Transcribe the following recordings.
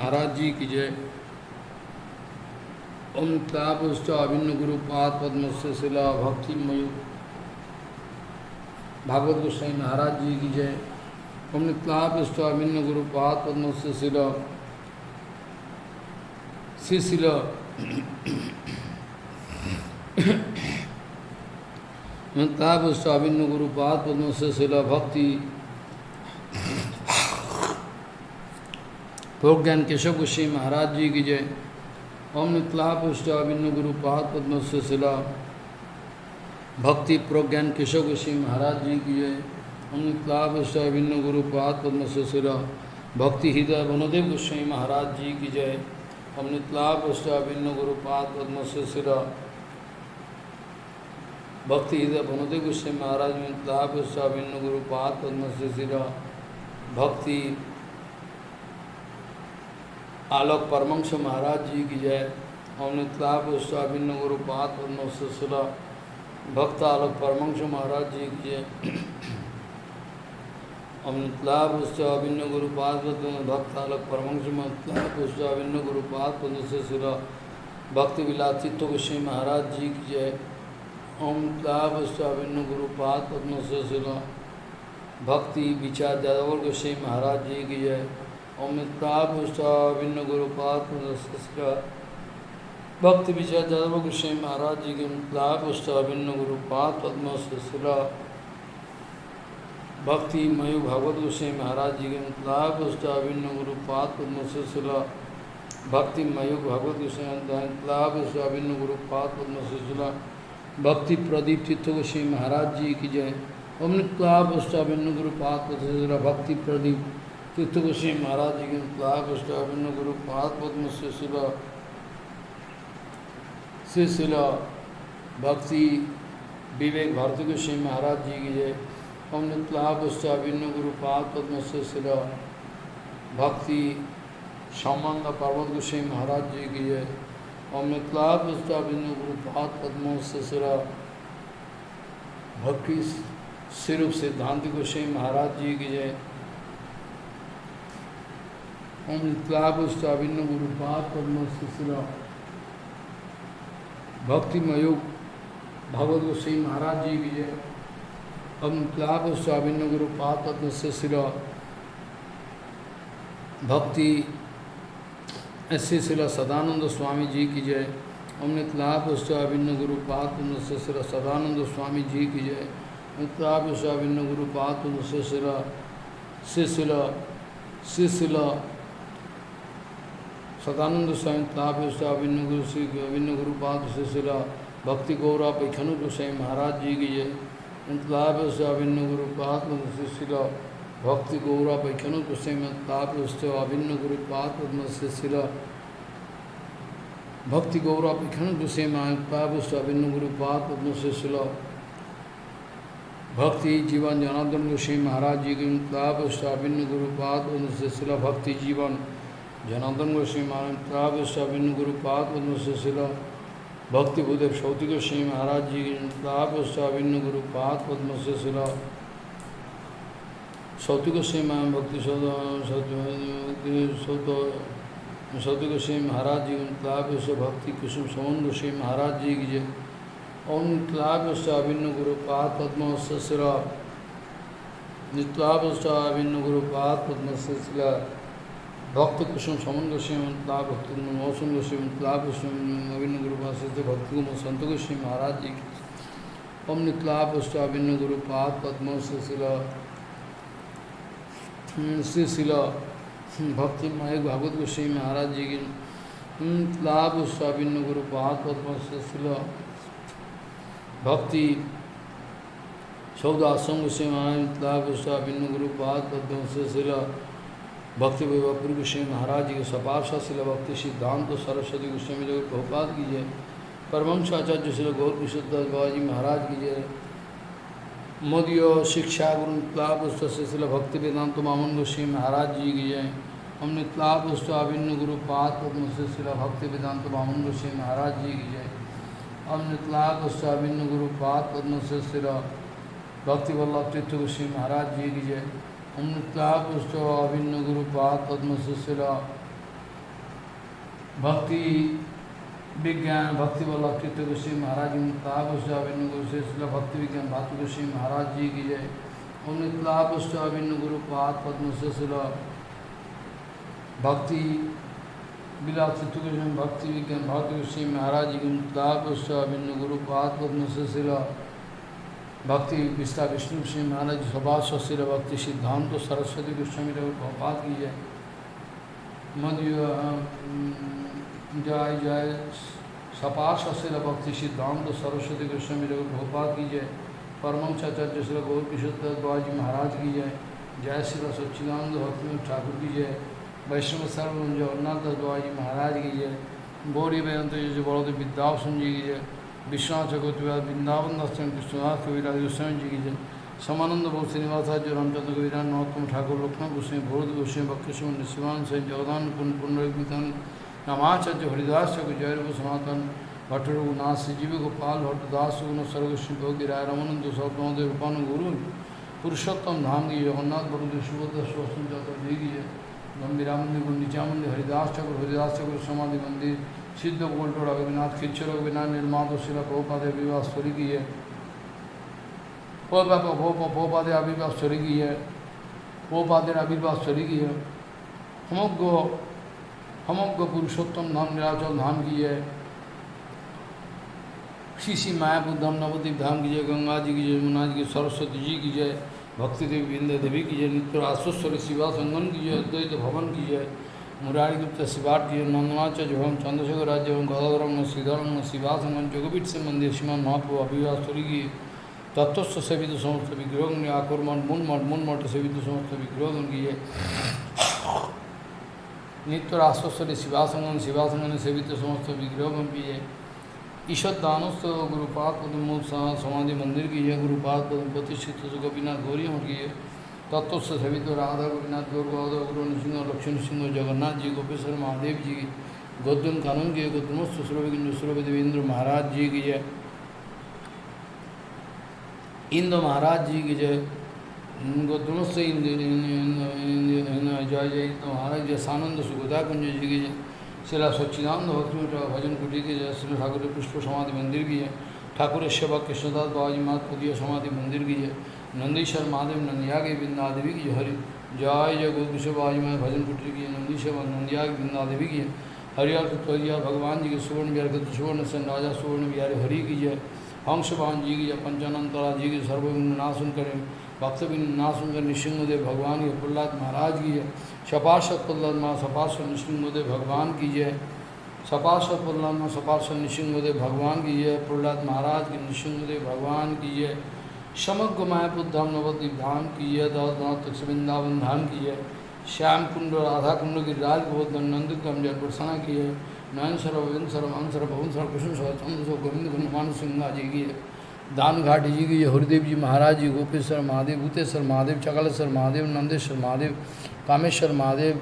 महाराज जी की जय। ओम तापुष्ट अभिन्न गुरु पाद पद्म से शिला भक्ति मयु भागवत गोस्वामी महाराज जी की जय। ओम तापुष्ट अभिन्न गुरु पाद पद्म से शिला शिशिला तापुष्ट अभिन्न गुरु पाद पद्म से शिला भक्ति प्रज्ञान केशव गोस्वामी महाराज जी की जय। ओम नित्लापुष्ट अभिन्न गुरु पाद पद्म से शिला भक्ति प्रज्ञान केशव गोस्वामी महाराज जी की जय। ओम नित्लापुष्ट अभिन्न गुरु पाद पद्म से शिला भक्ति हृदय वनदेव गोस्वामी महाराज जी की जय। ओम नित्लापुष्ट अभिन्न गुरु पाद पद्म से शिला भक्ति हृदय वनदेव गोस्वामी महाराज नित्लापुष्ट अभिन्न गुरु पाद पद्म से शिला भक्ति आलोक परमंश महाराज जी की जय। ओम नित्लापुष्ट अभिन्न गुरु पाद पद्म से शिला भक्त आलोक परमंश महाराज जी की जय। ओम नित्लापुष्ट अभिन्न गुरु पाद पद्म भक्त आलोक परमंश नित्लापुष्ट अभिन्न गुरु पाद पद्म से शिला भक्ति विलास चित्त गोस्वामी महाराज जी की जय। ओम नित्लापुष्ट अभिन्न गुरु पाद पद्म से शिला भक्ति विचार जादव गोस्वामी महाराज जी की जय। ओम नित्लापुष्ट अभिन्न गुरु पाद पद्म से शिला भक्ति विचार जादव गोस्वामी महाराज जी के नित्लापुष्ट अभिन्न गुरु पाद पद्म से शिला भक्ति मयु भागवत गोस्वामी महाराज जी के नित्लापुष्ट अभिन्न गुरु पाद पद्म से शिला भक्ति मयु भागवत गोस्वामी नित्लापुष्ट अभिन्न गुरु पाद पद्म से शिला भक्ति प्रदीप तीर्थ गोस्वामी महाराज जी की जय। ओम नित्लापुष्ट अभिन्न गुरु पाद पद्म से शिला भक्ति प्रदीप तीर्थ गोस्वामी महाराज जी के नित्लापुष्ट अभिन्न गुरु पाद पद्म से शिला भक्ति विवेक भारती गोस्वामी महाराज जी की जय। ओम नित्लापुष्ट अभिन्न गुरु पाद पद्म से शिला भक्ति संबंध पर्वत गोस्वामी महाराज जी की जय। ओम नित्लापुष्ट अभिन्न गुरु पाद पद्म से शिला भक्ति स्वरूप सिद्धांत गोस्वामी महाराज जी की जय। ओम नित्लापुष्ट अभिन्न गुरु पाद पद्म से शिला भक्ति मयोग भगवत गोस्वामी महाराज जी की जय। ओम नित्लापुष्ट अभिन्न गुरु पाद पद्म से शिला भक्ति ऐसे शिला सदानंद स्वामी जी की जय। ओम नित्लापुष्ट अभिन्न गुरु पाद पद्म से शिला सदानंद स्वामी जी की जय। नित्लापुष्ट अभिन्न गुरु पाद पद्म से शिला सदानंद स्वामी नित्लापुष्ट अभिन्न गुरु पाद से शिला भक्ति गौरव पैखनु गोस्वामी महाराज जी की जय। नित्लापुष्ट अभिन्न गुरु पाद पद्म से शिला भक्ति गौरव पैखनु गोस्वामी नित्लापुष्ट अभिन्न गुरु पाद पद्म से शिला भक्ति गौरव पैखनु गोस्वामी नित्लापुष्ट अभिन्न गुरु पाद पद्म से शिला भक्ति जीवन जनार्दन गोस्वामी महाराज जी के नित्लापुष्ट अभिन्न गुरु पाद पद्म से शिला भक्ति जीवन जनार्दन गोस्वामी महाराज नित्लापुष्ट अभिन्न गुरु पाद पद्म से शिला भक्ति भूदेव सौती गोस्वामी महाराज जी के नित्लापुष्ट अभिन्न गुरु पाद पद्म से शिला सौती गोस्वामी महाराज भक्ति सौती गोस्वामी महाराज जी के नित्लापुष्ट भक्ति कुसुम समन गोस्वामी महाराज जी की जय। ओम नित्लापुष्ट अभिन्न गुरु पाद पद्म से शिला नित्लापुष्ट अभिन्न गुरु पाद पद्म से शिला भक्ति कुसुम समन गोस्वामी भक्ति मौसम गोस्वामी नित्लापुष्ट अभिन्न गुरु पाद से भक्ति संत गोस्वामी महाराज जी। ओम नित्लापुष्ट अभिन्न गुरु पाद पद्म से शिला भक्ति मय भागवत गोस्वामी महाराज जी की नित्लापुष्ट अभिन्न गुरु पाद पद्म से शिला भक्ति सौदासम गोस्वामी महाराज नित्लापुष्ट अभिन्न गुरु पाद पद्म से शिला भक्ति वैभवपुरी गोस्वामी महाराज जी के सपार्षा शिला भक्ति सिद्धांत सरस्वती गोस्वामी जी प्रभुपाद की जय। परमहंस आचार्य शिला गौर किशोर दास बाबा जी महाराज की जय। मोदीय शिक्षा गुरु नित्लापुष्ट से शिला भक्ति वेदांत मामन गोस्वामी महाराज जी की जय। ओम नित्लापुष्ट अभिन्न गुरु पाद पद्म से शिला भक्ति वेदांत मामन गोस्वामी महाराज जी की जय। ओम नित्लापुष्ट अभिन्न गुरु पाद पद्म से शिला भक्ति वल्लभ तीर्थ गोस्वामी महाराज जी की जय। ओम नित्लापुष्ट अभिन्न गुरु पाद पद्म से शिला भक्ति विज्ञान भक्ति वल्लभ चित्त गोस्वामी महाराज जी भक्ति विज्ञान भातु गोस्वामी महाराज जी की जय। ओम नितलाभिन्न गुरुपाद पद्म शिला भक्ति विलास चित्त गोस्वामी भक्ति विज्ञान भातु गोस्वामी महाराज जी की नितलाभिन्न गुरुपाद पद्म शिला भक्ति विस्ता विष्णु सिंह महाराज सभा शिला भक्ति सिद्धांत सरस्वती गोस्वामी प्रभुपाद की जय। मध्य जय जय सपाश शिल भक्ति सिद्धांत सरस्वती गोस्वामी प्रभुपाद की जय। परमहंसाचार्य श्री गौर किशोर बाबाजी महाराज की जय। जय श्री सच्चिदानंद भक्ति ठाकुर की जय। वैष्णव सर्वम जगन्नाथ दास बाबाजी महाराज की जय। गौरी वेदांत जी बड़ोदय विद्याभूषण जी की जय। विश्वनाथ चक्रवर्ती वृंदावन दास कृष्णदास कविराज गोस्वामी जी की जय। समानंद बहु श्रीनिवासाचार्य रामचंद्र कविराज नरोत्तम ठाकुर लक्ष्मण गोस्वामी भरत गोस्वामी भक्तसिंह शिवान से जगदान पुंडरीकन रामाचार्य हरिदास चक्र जयरूप सनातन भट्ट रघुनाथ जीव गोपाल भट्टदास गुण सर्वगोस्वी गिराय रमानंद सौदेव रूपान गुरु पुरुषोत्तम धाम की जगन्नाथ बरुदेव सुभद्र स्वसन चक्र जी की जय। गंभीरा मंदिर गुंडीचा मंदिर हरिदास चक्र समाधि मंदिर सिद्ध गोल्टोड़ रघुनाथ खिच्चर रघुनाथ निर्मात शिला प्रभुपाद विवाह स्टोरी की है। प्रभुपाद आविर्भाव स्टोरी की है। प्रभुपाद आविर्भाव स्टोरी की है। समग्र पुरुषोत्तम धाम नीलाचल धाम की है। श्री श्री मायापुर धाम नवद्वीप धाम की जय। गंगा जी की जय। यमुना जी की सरस्वती जी की जय। भक्ति देवी बिंद देवी की जय। नित्य आश्वेश्वरी शिवा संगम की जय। अद्वैत भवन की जय। मुरारी गुप्त शिवाट की जय। नंदनाचार्य भवन चंद्रशेखर राज्य एवं गदाधरम श्रीधरम शिवा संगम जोगपीठ से मंदिर श्रीमान महाप्रभु अभिवास्तरी की तत्वस्थ सेवित समस्त विग्रह आकुर्मठ मूल मठ सेवित समस्त विग्रह की जय। नित्य आश्वेश्वरी शिवासंगन सेवित समस्त विग्रह की जय। ईश्वर दानस्थ गुरुपाद पद्म समाधि मंदिर की जय। गुरुपाद पद्म प्रतिष्ठित गोपीनाथ गौरी मठ की जय। तत्वस्थ सेवित राधा गोपीनाथ गौर गुरु नृसिंह लक्ष्मण सिंह जगन्नाथ जी गोपेश्वर महादेव जी की गौतम कानून की गौतमस्थ सुरभि देवेंद्र महाराज जी की जय। इंद्र महाराज जी की जय। गौतमस्थ जय जय इंद्र महाराज जय। सानंद सुगोदा कुंज जी की जय। शिला सच्चिदानंद भक्ति भजन कुटी की जय। श्री ठाकुर पुष्प समाधि मंदिर की जय। ठाकुर सेवक कृष्णदास बाबाजी मातपुदिया समाधि मंदिर की जय। नंदीश्वर महादेव नंदिया के बिंदा देवी की हरि जय जय गोविश्व बाबाजी माँ भजन कुटी की नंदीश्वर नंदिया की बिंदा देवी की हरिहर तुलरिया भगवान जी के सुवर्ण बिहार सुवर्ण सेन राजा सुवर्ण बिहारी हरि की जय। हंसवान जी की जय। पंचानंतरा जी की सर्वबिंद नाशन करें भक्तबिंद नाशन कर नृसिंहदेव भगवान की प्रहलाद महाराज की जय। सपार्षद प्रहलाद माँ सपार्षद नृसिंहदेव भगवान की जय। सपार्षद प्रहलाद माँ सपार्षद नृसिंहदेव भगवान की जय। प्रहलाद महाराज की नृसिंहदेव भगवान की जय। समग्र मायापुर धाम नवद्वीप धाम की जय। दासनाथ तक वृंदावन धाम की जय। श्याम कुंड राधा कुंड की राज गोवर्धन नंदित गम जय प्रसन्न की है। नयन सर गोविंद सर मान सर भवन सर कृष्ण सर चंद्र सर गोविंद मान सिंह जी की है। दान घाटी जी की हरिदेव जी महाराज जी गोपेश्वर महादेव भूतेश्वर महादेव चकलेश्वर महादेव नंदेश्वर महादेव कामेश्वर महादेव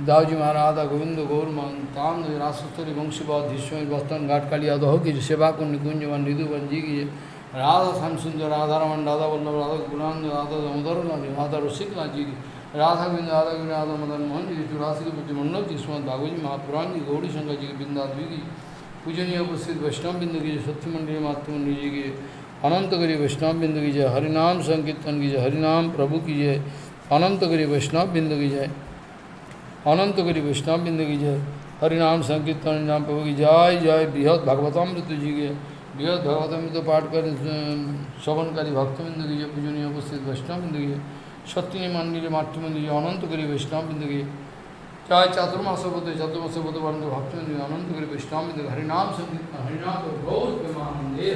दाऊजी महाराधा गोविंद गौर तान राष्ट्री वंशीवाधीश्वर बस्तन घाट काली यादव की सेवा कुंड निकुंजवन निधुवन जी की राधा श्याम सुंदर राधा रमन राधा वल्लभ राधा गुलाम राधा दामोदर राधा रसिकनाथ जी की राधा गोविंद राधा मदन मोहन जी की 84 के प्रति मंडल जी श्रीमद भागवत महापुराण जी गौरी शंकर जी की बिंदाद्वी की पूजनीय उपस्थित वैष्णव बिंदु की सत्य मंडली मातृमंडली जी की अनंतगिरी वैष्णव बिंदु की जय। हरिनाम संकीर्तन की जय। हरिनाम प्रभु की जय। अनंतगिरी वैष्णव बिंदु की जय। अनंतगिरी वैष्णव बिंदु की जय। हरिनाम संकीर्तन हरिनाम प्रभु की जय जय। बृहद भागवतामृत जी के बृहद भागवतामृत पाठ कर श्रवणकारी भक्तबिंदु की जय। पूजनीय उपस्थित वैष्णव बिंदु की सत्य मंडली मातृमंडली जी अनंतगिरी वैष्णव बिंदु की चाहे चातुर्मास बोध बंद भक्तबिंदु अनंतगिरी वैष्णव बिंदु हरिनाम संकीर्तन हरिनाम बहुत प्रेमानंदे।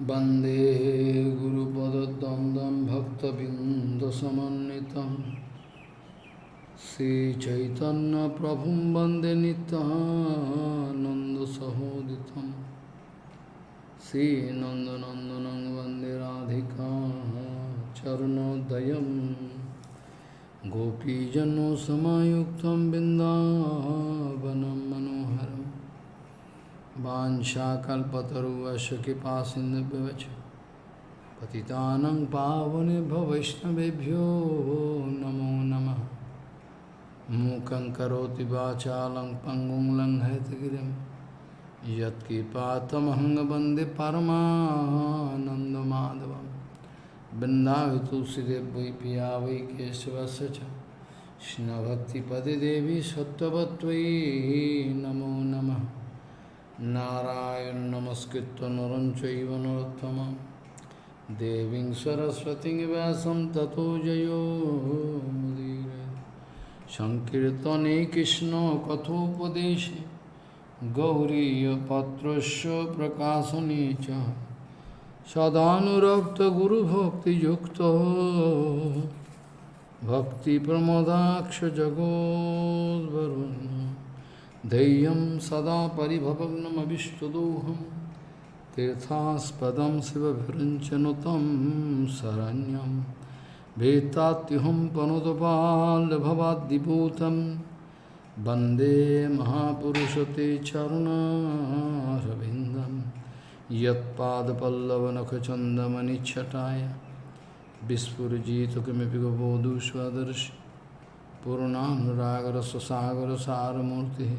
Bande Guru Pada Dandam Bhakta Binda Samanitam Sri Chaitanya Prabhum Bande Nityananda Sahoditam Sri Nanda Nandanang Bande Radhika Charunodayam Gopijano Samayuktam Bindavanam Manoharam Vanchakalpataruvaśya kipasindhyavacha Patitanang pavanebhyo vaishnavebhyo namo namah Mukhaṁ karoti vācālaṁ pangum langhayatagirim Yat kipatamahanga bande paramanandamādhavam Vrindavi tulsidev vai piya vai kesavasya ca Shina bhakti pade devi sattvatvai namo namah Narayana namaskritta naram chaiva narottamam Deving saraswati vyasam tato jayo mudire Sankirtane Krishna kathopadeshe Gauriya patrasya prakasane cha Sadhanurakta guru bhakti yukta Bhakti pramodaksha jagod varuna Deyam sada paribhavagnam abhishtadoham Tirthaspadam siva viranchanotam saranyam Vetatyaham panodapal bhavadibhutam Bande mahapurushate charuna ravindam Yat padapallavanakhachandamani chataya Vispurjita kimipi gavodu swadarshi Purnanuragara sasagara saramurti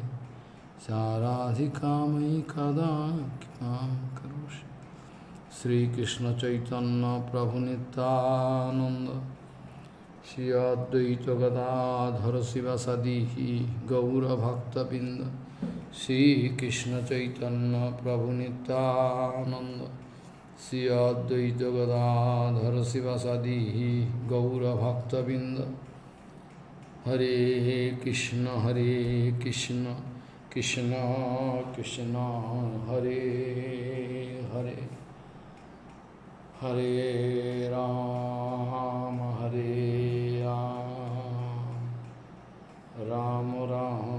Saradhikamai kada kipam karoshi Sri Krishna Chaitanya Prabhu Nityananda Shri Advaita Gadadhara Sivasadihi Gaura Bhakta Binda Shri Krishna Chaitanya Prabhu Nityananda Shri Advaita Gadadhara Sivasadi Gaura Bhakta Binda Hare Krishna Krishna Krishna Hare Hare Hare Ram Ram Ram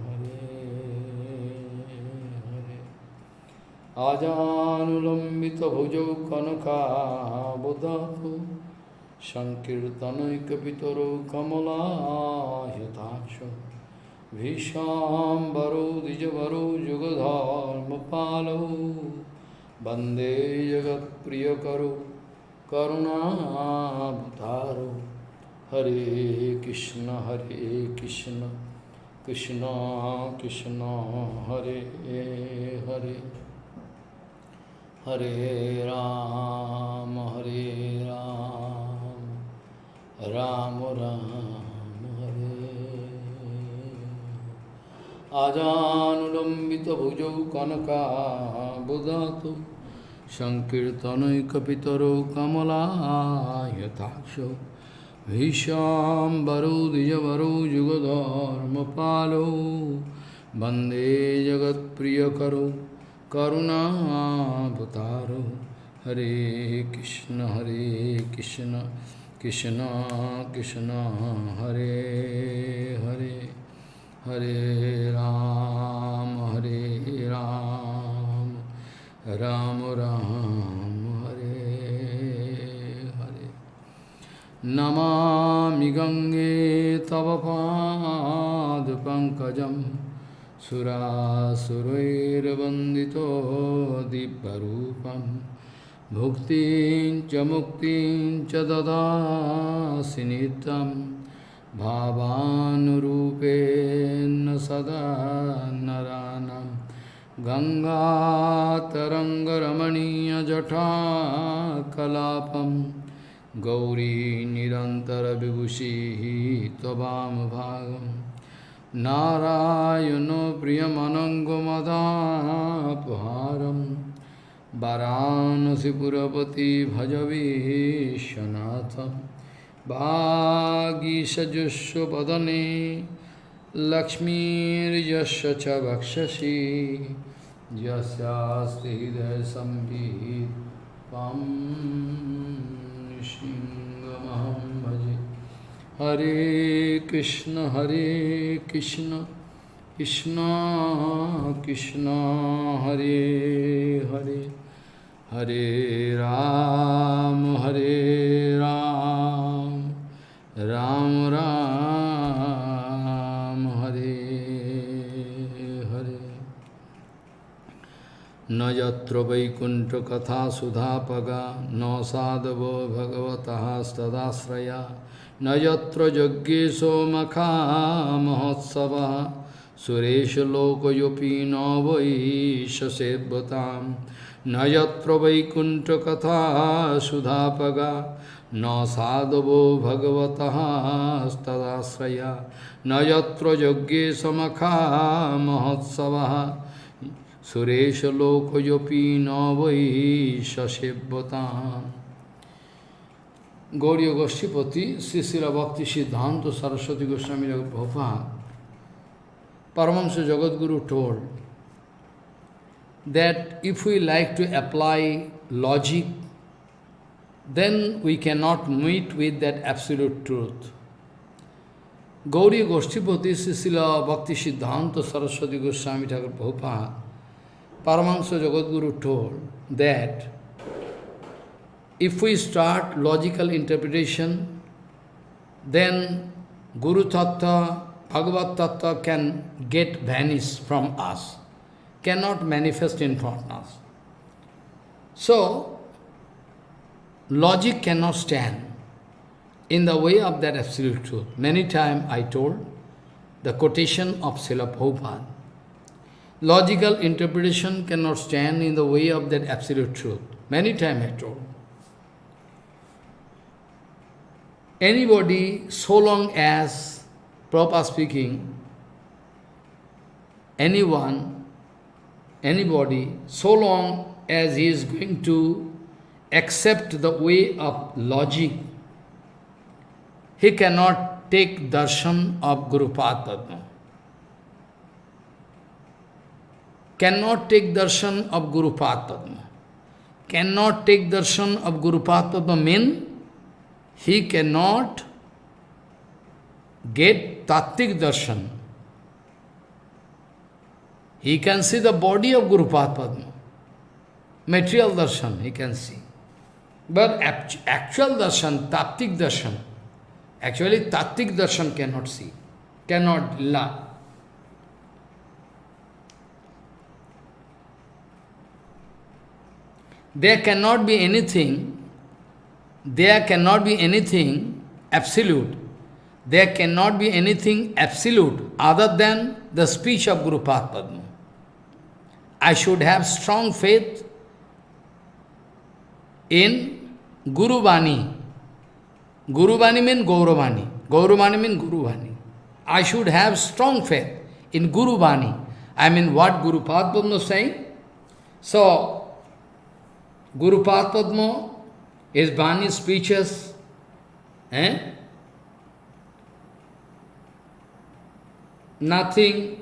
Hare Ajanulambita bhujau kanaka bodhato Sankirtanaikapitaro kamala yataksha Vishambaro dijavaro jugadharma palo Bande jagat priyakaro karuna bhutaro Hare Krishna Krishna Krishna Hare Hare Hare Ram Ram Ram Hare Ajanulambita bhujau kanaka bodhato Sankirtanaikapitaro kamala yataksha Vishambaro dijavaro jugadharma palo Bande jagat priyakaro karuna bhutaro Hare Krishna Krishna Krishna Hare Hare Hare Ram Ram Ram Hare Hare Namami Gange Tava Pad Pankajam Surasurairvandito Dibbarupam Bhuktin cha muktin cha dadasi nitam Bhavanurupena sada naranam Ganga tarangaramaniya jata kalapam Gauri nirantara vibhushi tvam bhagam Narayano priyamanangomadhapaharam Varanasi purapati bhajavishanatham Bhagisajusya padane Lakshmir yasya cha bhakshashi Jasyasti hidaya sambhid Pam Nishingamaham bhaji Hare Krishna Krishna Krishna Hare Hare Hare Ram Ram Ram Hare Hare Na yatra vaikuntra katha sudhapaga Na sadhavo bhagavataha stadasraya Na yatra yagyeso makha mahotsava Suresha lokayopi na vaisha sevvatam Na yatra vaikuntra katha sudhapaga Na sadhavo bhagavataha stadasraya Na yatra yagyeso makha mahotsava Suresha lokayopi na vaisha sevvatam Gauriya Goshtipati, Srila Bhakti Siddhanta Saraswati Goswami Prabhupada, Paramahamsa Jagadguru told that if we like to apply logic, then we cannot meet with that absolute truth. Gauriya Goshtipati, Srila Bhakti Siddhanta Saraswati Goswami Prabhupada, Paramahamsa Jagadguru told that if we start logical interpretation, then Guru Tattva, Bhagavad Tattva can get vanished from us, cannot manifest in front of us. So, logic cannot stand in the way of that absolute truth. Many times I told the quotation of Srila Prabhupada. Logical interpretation cannot stand in the way of that absolute truth. Many times I told. Anybody, so long as, Prabhupada speaking, anyone, anybody, so long as he is going to accept the way of logic, he cannot take darshan of Guru Padma. Cannot take darshan of Guru Padma. Cannot take darshan of Guru Padma means he cannot get tattik darshan. He can see the body of Guru Padma. Material darshan he can see. But actual darshan, tattik darshan, actually tattik darshan cannot see, cannot la. There cannot be anything absolute. There cannot be anything absolute other than the speech of Guru Padma. I should have strong faith in Guru Vani. Guru Vani means Gauravani. Gauravani means Guru Vani. I should have strong faith in Guru Vani. I mean what Guru Padma is saying. So, Guru Padma is Vani speeches. Nothing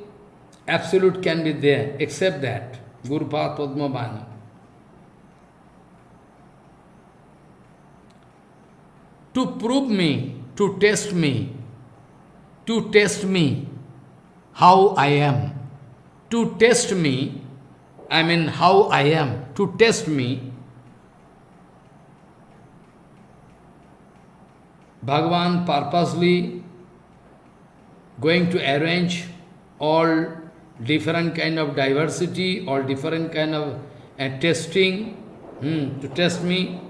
absolute can be there except that. Guru Padma Vani. To prove me, to test me how I am. To test me, I mean how I am. To test me, Bhagavan purposely going to arrange all different kind of diversity, all different kind of testing, to test me.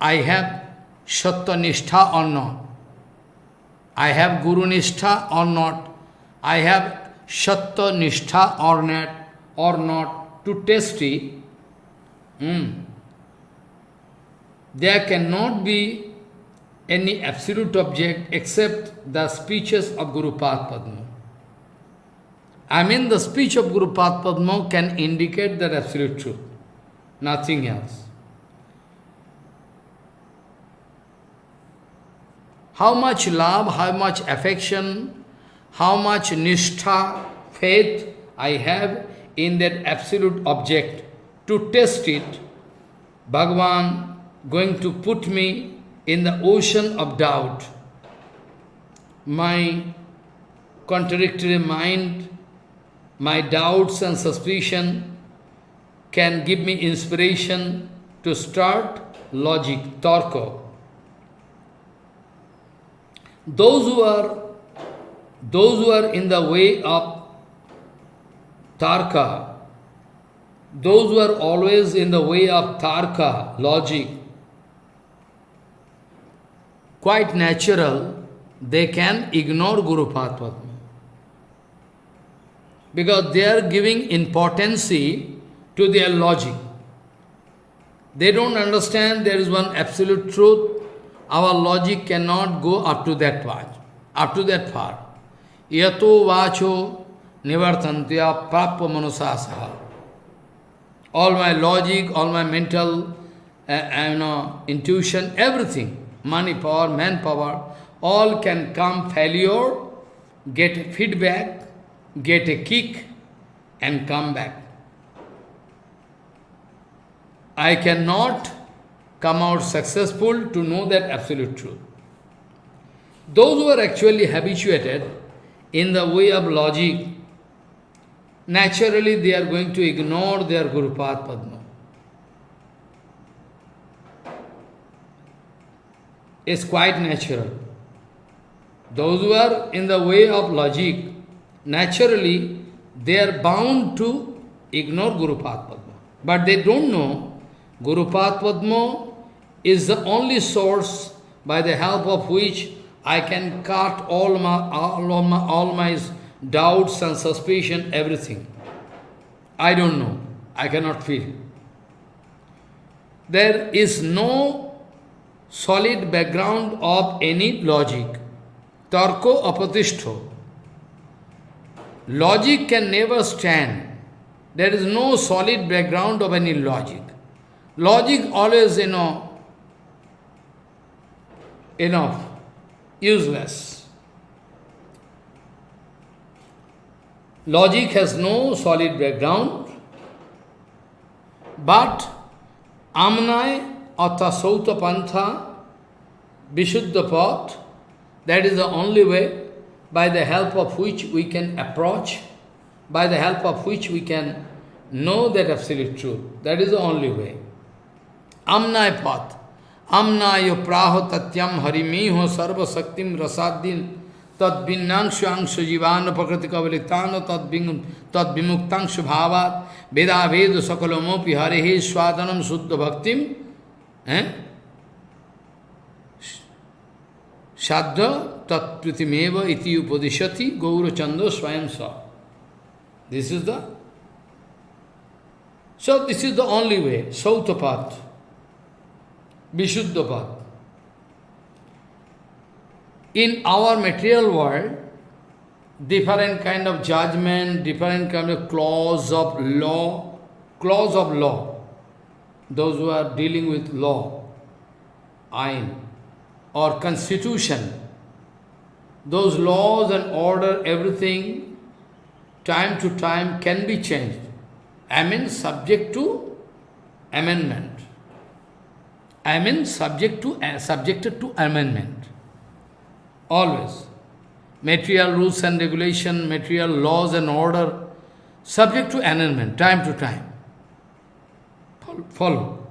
I have Sattva Nishtha or not. I have Guru Nishtha or not. I have Sattva Nishtha or not to test it. There cannot be any absolute object except the speeches of Guru Padma. I mean the speech of Guru Padma can indicate that absolute truth, nothing else. How much love, how much affection, how much nishtha, faith I have in that absolute object. To test it, Bhagavan going to put me in the ocean of doubt. My contradictory mind, my doubts and suspicion can give me inspiration to start logic, tarka. Those who are in the way of tarka, those who are always in the way of tarka, logic, quite natural, they can ignore Guru Padma. Because they are giving importance to their logic. They don't understand there is one absolute truth. Our logic cannot go up to that part, up to that far. Yato vacho nivartantya prapya manusasaha. All my logic, all my mental intuition, everything, money power, manpower, all can come failure, get feedback, get a kick, and come back. I cannot come out successful to know that absolute truth. Those who are actually habituated in the way of logic, naturally they are going to ignore their Guru Padma. It's quite natural. Those who are in the way of logic, naturally they are bound to ignore Guru Padma. But they don't know Guru Padma is the only source by the help of which I can cut all my doubts and suspicion, everything. I don't know. I cannot feel. There is no solid background of any logic. Tarko apatishto. Logic can never stand. There is no solid background of any logic. Logic always, useless. Logic has no solid background, but amnai atha sauta pantha vishuddha path, that is the only way by the help of which we can approach, by the help of which we can know that absolute truth. That is the only way. Amnai path. Amnayo praho tatyam harimiho sarva saktim rasadin tad binnangshu angshu jivana prakriti kavalitana tad vimuktangshu bhavat veda vedu sakalamopi harehe swadanam suddha bhaktim Shadda tat pritimeva iti upadishati gaura chanda swayam sa. This is the only way, Sautapat, Vishuddhapat. In our material world, different kind of judgment, different kind of clause of law, those who are dealing with law, ain, or constitution, those laws and order, everything, time to time can be changed. Subject to amendment. Subjected to amendment. Always. Material rules and regulation, material laws and order, subject to amendment, time to time. Follow.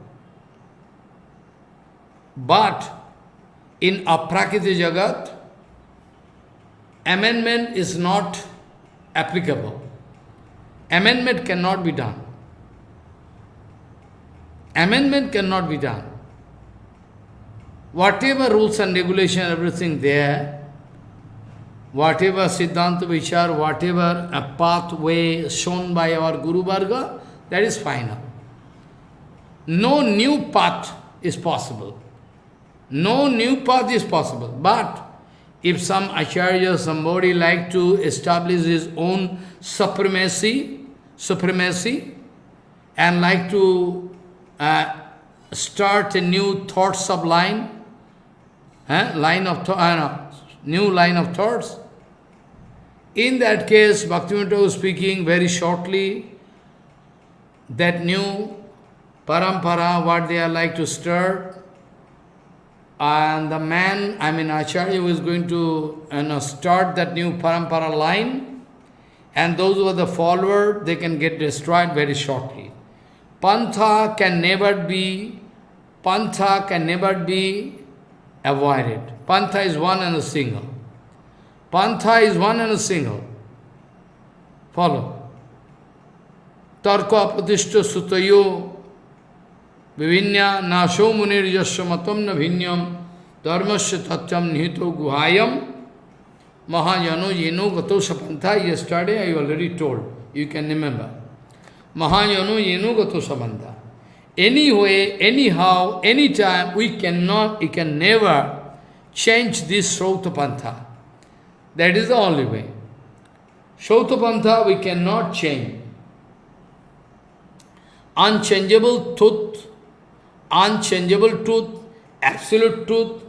But in aprakriti jagat, amendment is not applicable. Amendment cannot be done. Amendment cannot be done. Whatever rules and regulation, everything there, whatever Siddhanta Vichar, whatever a pathway shown by our Guru Varga, that is final. No new path is possible. No new path is possible. But if some acharya, somebody like to establish his own supremacy, and like to start a new thoughts of line, new line of thoughts, in that case, Bhaktivinoda was speaking very shortly, that new parampara, what they are like to start, and the man, Acharya, was going to start that new parampara line, and those who are the followers, they can get destroyed very shortly. Pantha can never be avoided. Pantha is one and a single. Pantha is one and a single. Follow. Tarka apatishta sutayo vivinya nasho munir yasya matam na bhinyam dharmasya tatyam nihito guhayam mahajano yeno gato sapantha. Yesterday I already told. You can remember. Mahajano yeno gato sapantha. Anyway, anyhow, anytime, we can never change this Srautapantha. That is the only way. Srautapantha we cannot change. Unchangeable truth, absolute truth,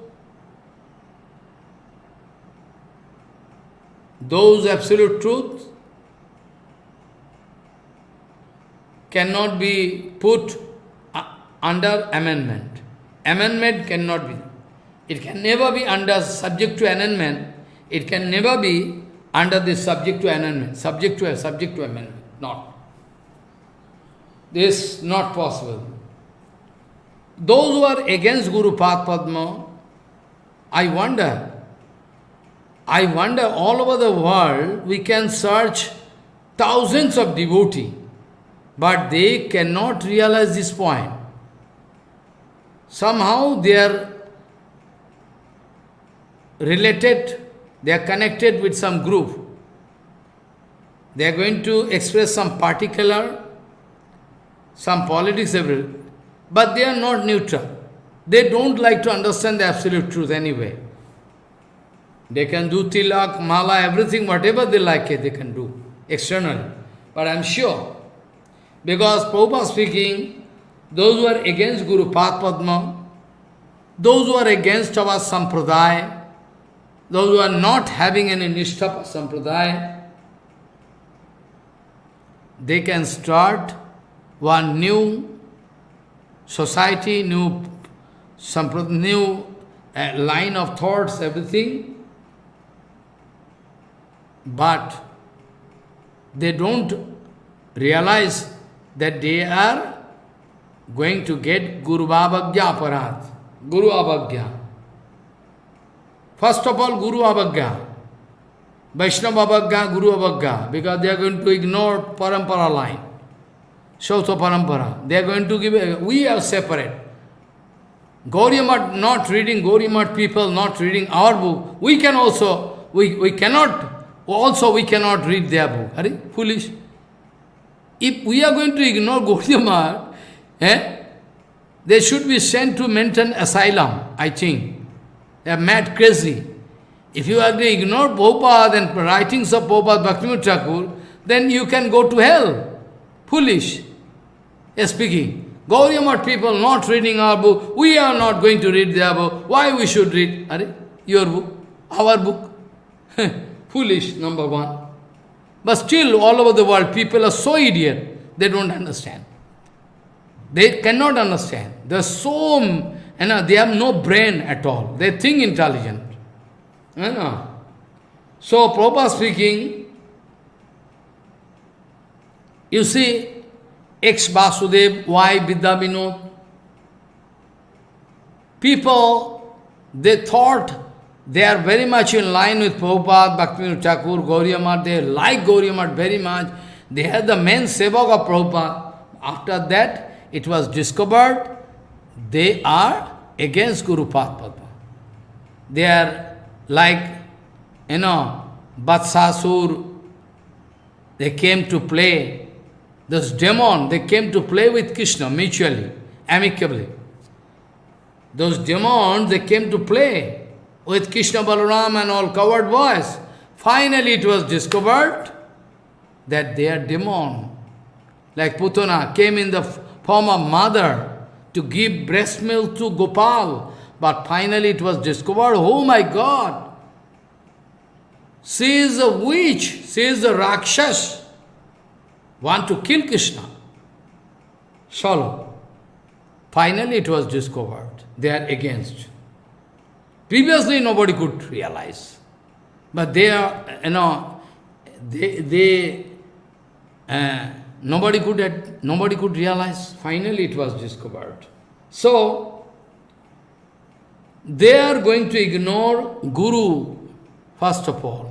those absolute truth cannot be put under amendment. Amendment cannot be. It can never be under subject to amendment. It can never be under this subject to amendment. Subject to amendment. Not. This is not possible. Those who are against Guru Padma, I wonder all over the world, we can search thousands of devotees, but they cannot realize this point. Somehow they are related, they are connected with some group. They are going to express some particular, some politics, everything. But they are not neutral. They don't like to understand the absolute truth anyway. They can do tilak, mala, everything, whatever they like, they can do externally. But I am sure, because Prabhupada speaking, those who are against Guru Padma, those who are against our sampradaya, those who are not having any nishtha sampradaya, they can start one new society, new line of thoughts, everything. But they don't realize that they are going to get Guru Abhagya Aparat, Guru Abhagya. First of all, Guru Abhagya, Vaishnava Abhagya, Guru Abhagya, because they are going to ignore Parampara line, Shautha Parampara. They are going to give, we are separate. Gauriya Math not reading, Gauriya Math people not reading our book, we can also, we cannot read their book. Are you foolish? If we are going to ignore Gauriya Math, they should be sent to mental asylum, I think. They are mad crazy. If you are to ignore Prabhupada and writings of Prabhupada Bhaktivinoda Thakur, then you can go to hell. Foolish. Speaking. Gauriya Math people not reading our book, we are not going to read their book. Why we should read? Your book, our book. Foolish, number one. But still, all over the world, people are so idiot, they don't understand. They cannot understand. They are so, they have no brain at all. They think intelligent. So, Prabhupada speaking, you see, ex-Vasudev, why Vidya Vinod? People, they thought they are very much in line with Prabhupada, Bhaktivinoda Thakur, Gauriya Math. They like Gauriya Math very much. They are the main sevak of Prabhupada. After that, it was discovered they are against Guru Padma. They are like, Vatsasur. They came to play. Those demon, they came to play with Krishna mutually, amicably. Those demons, they came to play with Krishna, Balaram and all coward boys. Finally it was discovered that they are demon. Like Putana came in the form of mother to give breast milk to Gopal. But finally it was discovered, oh my God, she is a witch, she is a Rakshas. Want to kill Krishna. Shalom. Finally it was discovered. They are against. Previously nobody could realize. But they are, nobody could realize. Finally it was discovered. So, they are going to ignore Guru, first of all.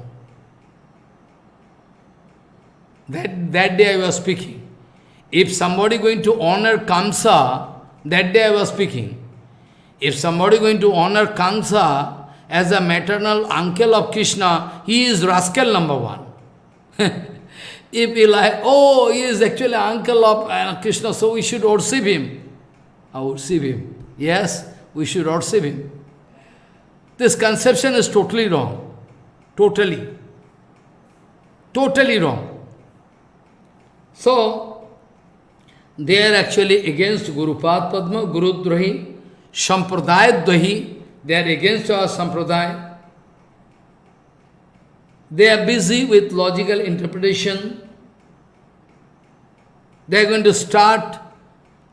That day I was speaking. If somebody going to honor Kamsa, that day I was speaking. If somebody going to honor Kamsa as a maternal uncle of Krishna, he is rascal number one. If he like, oh, he is actually uncle of Krishna, so we should worship him. Worship him. Yes, we should worship him. This conception is totally wrong. Totally. Totally wrong. So, they are actually against Guru Padma, Guru Drohi, Sampradaya Dwahi. They are against our Sampradaya. They are busy with logical interpretation. They are going to start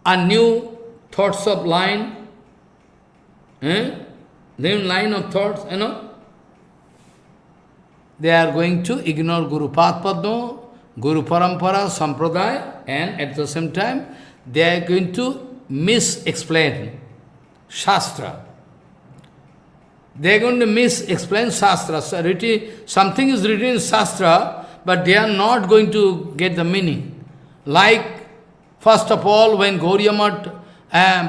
a new thoughts of line. New line of thoughts, They are going to ignore Guru Padma, Guru Parampara, Sampradaya, and at the same time, they are going to mis-explain Shastra. They are going to mis-explain Shastra. So something is written in Shastra, but they are not going to get the meaning. Like, first of all, when Gauriya Math,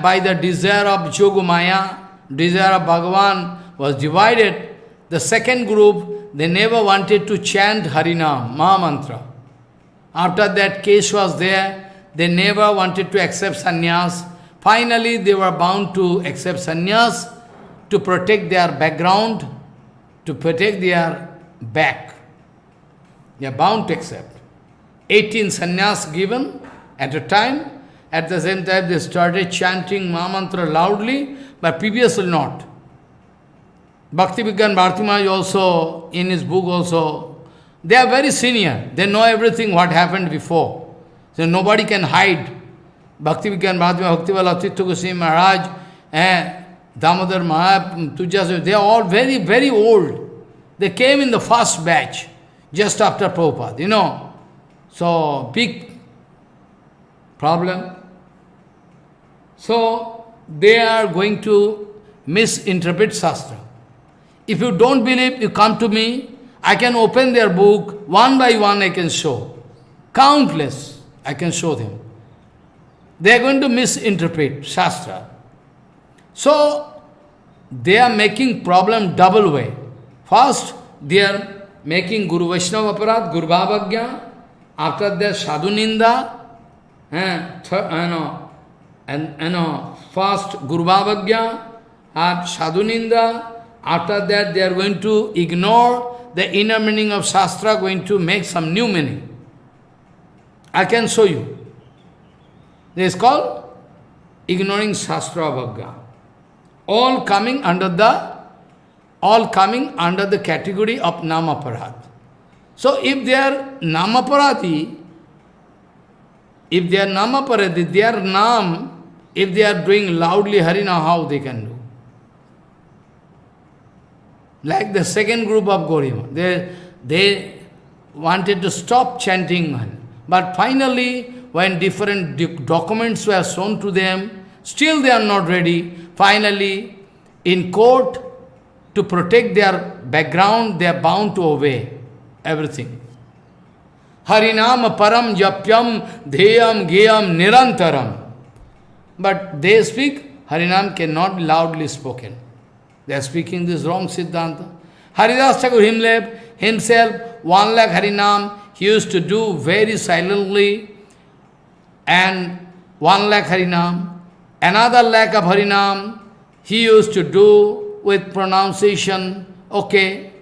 by the desire of Jogumaya, desire of Bhagavan was divided, the second group, they never wanted to chant Harinam, Maha Mantra. After that case was there, they never wanted to accept sannyas. Finally, they were bound to accept sannyas to protect their background, to protect their back. They are bound to accept. 18 sannyas given at a time. At the same time, they started chanting Mahamantra loudly, but previously not. Bhakti Vigyan Bharati Maharaj also, in his book also, they are very senior. They know everything what happened before. So nobody can hide. Bhakti Vigyan Bharati Maharaj, Bhakti Vallabh Tirtha Goswami Maharaj, Damodar Maharaj, Tujas, they are all very, very old. They came in the first batch, just after Prabhupada, you know. So, big problem. So, they are going to misinterpret Shastra. If you don't believe, you come to me, I can open their book, one by one I can show. Countless, I can show them. They are going to misinterpret Shastra. So, they are making problem double way. First, they are making Guru Vaishnava Aparad, Guru Bhavagya. After that, Sadhu Ninda. First, Guru Bhavagya, and Sadhu Ninda. After that, they are going to ignore the inner meaning of Shastra, going to make some new meaning. I can show you. This is called ignoring Shastra Bhagya. All coming under the category of Namaparad. So if they are Namaparati, their Nam, if they are doing loudly Harina, how they can do? Like the second group of Gaurima, they wanted to stop chanting, but finally, when different documents were shown to them, still they are not ready. Finally, in court, to protect their background, they are bound to obey everything. Harinam param japyam dheyam geyam nirantaram. But they speak, Harinam cannot be loudly spoken. They are speaking this wrong Siddhanta. Haridas Thakur himself, 1 lakh Harinam, he used to do very silently, and 1 lakh Harinam, another lakh of Harinam, he used to do with pronunciation, okay,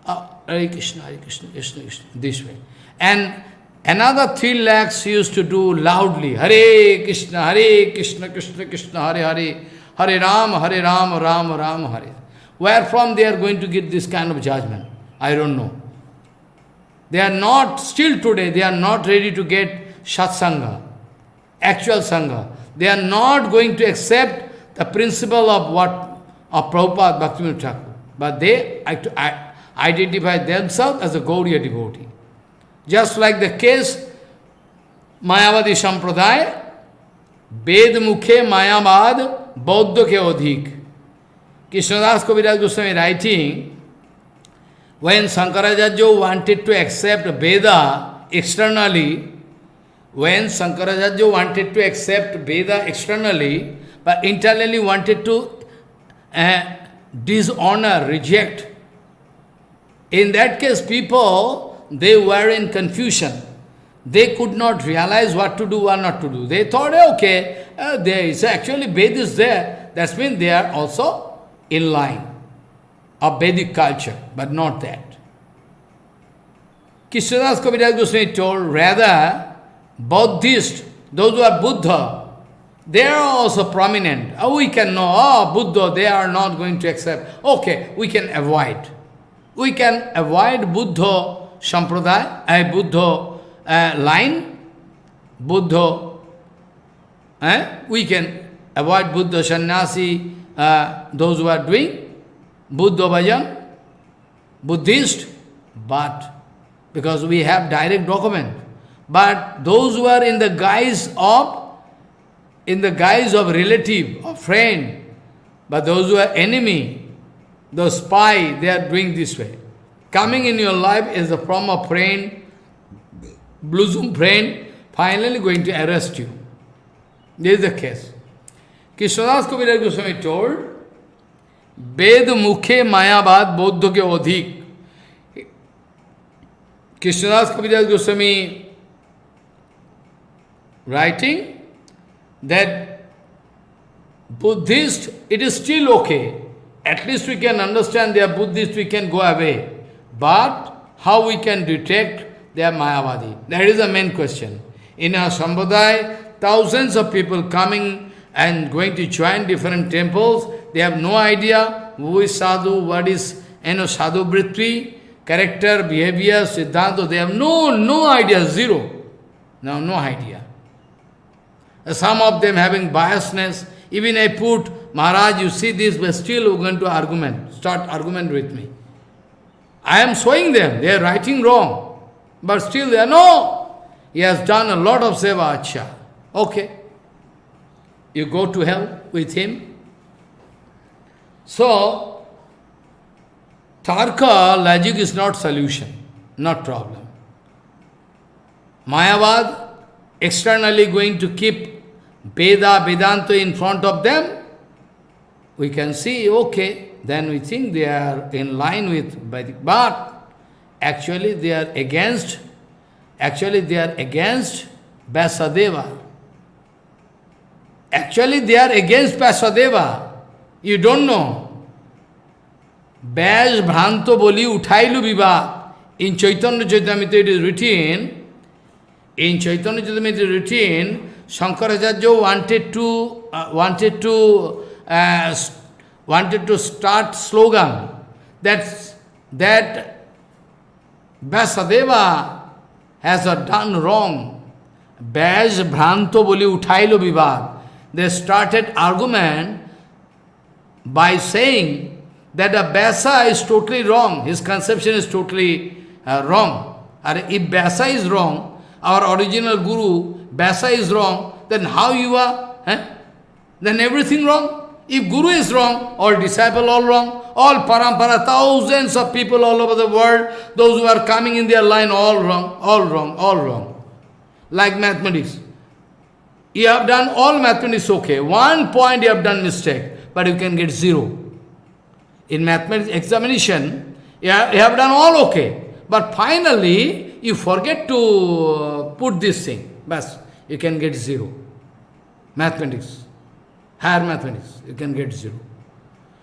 Hare Krishna, Krishna Krishna, this way. And another 3 lakhs he used to do loudly, Hare Krishna, Krishna Krishna, Hare Hare, Hare Ram, Ram Ram, Hare. Where from they are going to get this kind of judgment? I don't know. They are not, still today, they are not ready to get Satsanga, actual Sangha. They are not going to accept the principle of Prabhupada Bhaktivinoda Thakur. But they identify themselves as a Gauriya devotee. Just like the case, Mayavadi Sampradaya, Ved Mukhe Mayavad, Bauddha ke Odhik. Krishnadas Kaviraj Goswami writing, when Shankaracharya wanted to accept Veda externally, but internally wanted to dishonor, reject. In that case, people, they were in confusion. They could not realize what to do or not to do. They thought, okay, there is actually Veda is there. That means they are also in line of Vedic culture, but not that. Krishnadas Kaviraj Goswami told, rather, Buddhists, those who are Buddha, they are also prominent. We can know, Buddha, they are not going to accept. Okay, we can avoid. We can avoid Buddha Sampradaya, Buddha line, Buddha. We can avoid Buddha Sannyasi, those who are doing Buddha Bhajan, Buddhist, but because we have direct document. But those who are in the guise of relative or friend, but those who are enemy, the spy, they are doing this way. Coming in your life is a form of friend, bosom friend, finally going to arrest you. This is the case. Krishnadas Kaviraj Goswami told, Ved Mukhe Mayavad Bodho ke Odhik. Krishnadas Kaviraj Goswami writing that Buddhist, it is still okay. At least we can understand they are Buddhists, we can go away. But how we can detect they are Mayavadi? That is the main question. In our Sampradaya, thousands of people coming and going to join different temples, they have no idea who is sadhu, what is sadhu vritti, character, behavior, siddhanta. They have no idea, zero. No idea. Some of them having biasness. Even I put, Maharaj, you see this, but still we're going to start argument with me. I am showing them, they are writing wrong. But still they are, no, he has done a lot of seva, acha. Okay. You go to hell with him. So, Tarka, logic is not solution, not problem. Mayavad, externally going to keep Veda, Vedanta in front of them, we can see, okay, then we think they are in line with Vedic. But actually they are against Vyasadeva. Actually they are against Vyasadeva. You don't know. Vyas Bhranto Boli Uthailu Viva. In Chaitanya Charitamrita it is written, Shankaracharya wanted to start slogan that Vyasadeva has done wrong. Vyas Bhranto Boli Uthailo Vivad. They started argument by saying that a Vyasa is totally wrong. His conception is totally wrong. And if Vyasa is wrong, our original Guru, Vyasa is wrong, then how you are? Then everything wrong. If Guru is wrong, all disciple all wrong, all parampara, thousands of people all over the world, those who are coming in their line, all wrong, all wrong, all wrong. Like mathematics. You have done all mathematics okay. One point you have done mistake, but you can get 0. In mathematics examination, you have done all okay. But finally, you forget to put this thing. Bas, you can get 0. Mathematics. Higher mathematics, you can get 0.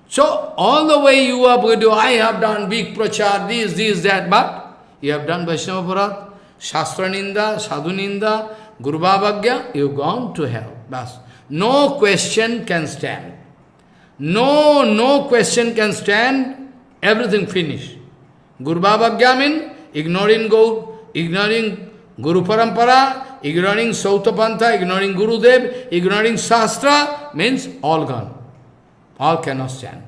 So, all the way you are going to, I have done big prachar, this, that, but you have done Vaishnava Parat, Shastra Ninda, Sadhu Ninda, Guru Bhavagya, you have gone to hell. Bas. No question can stand. No question can stand, everything finished. Guru Bhavagya means ignoring Guru Parampara, ignoring Sautapantha, ignoring Gurudev, ignoring Shastra, means all gone. All cannot stand.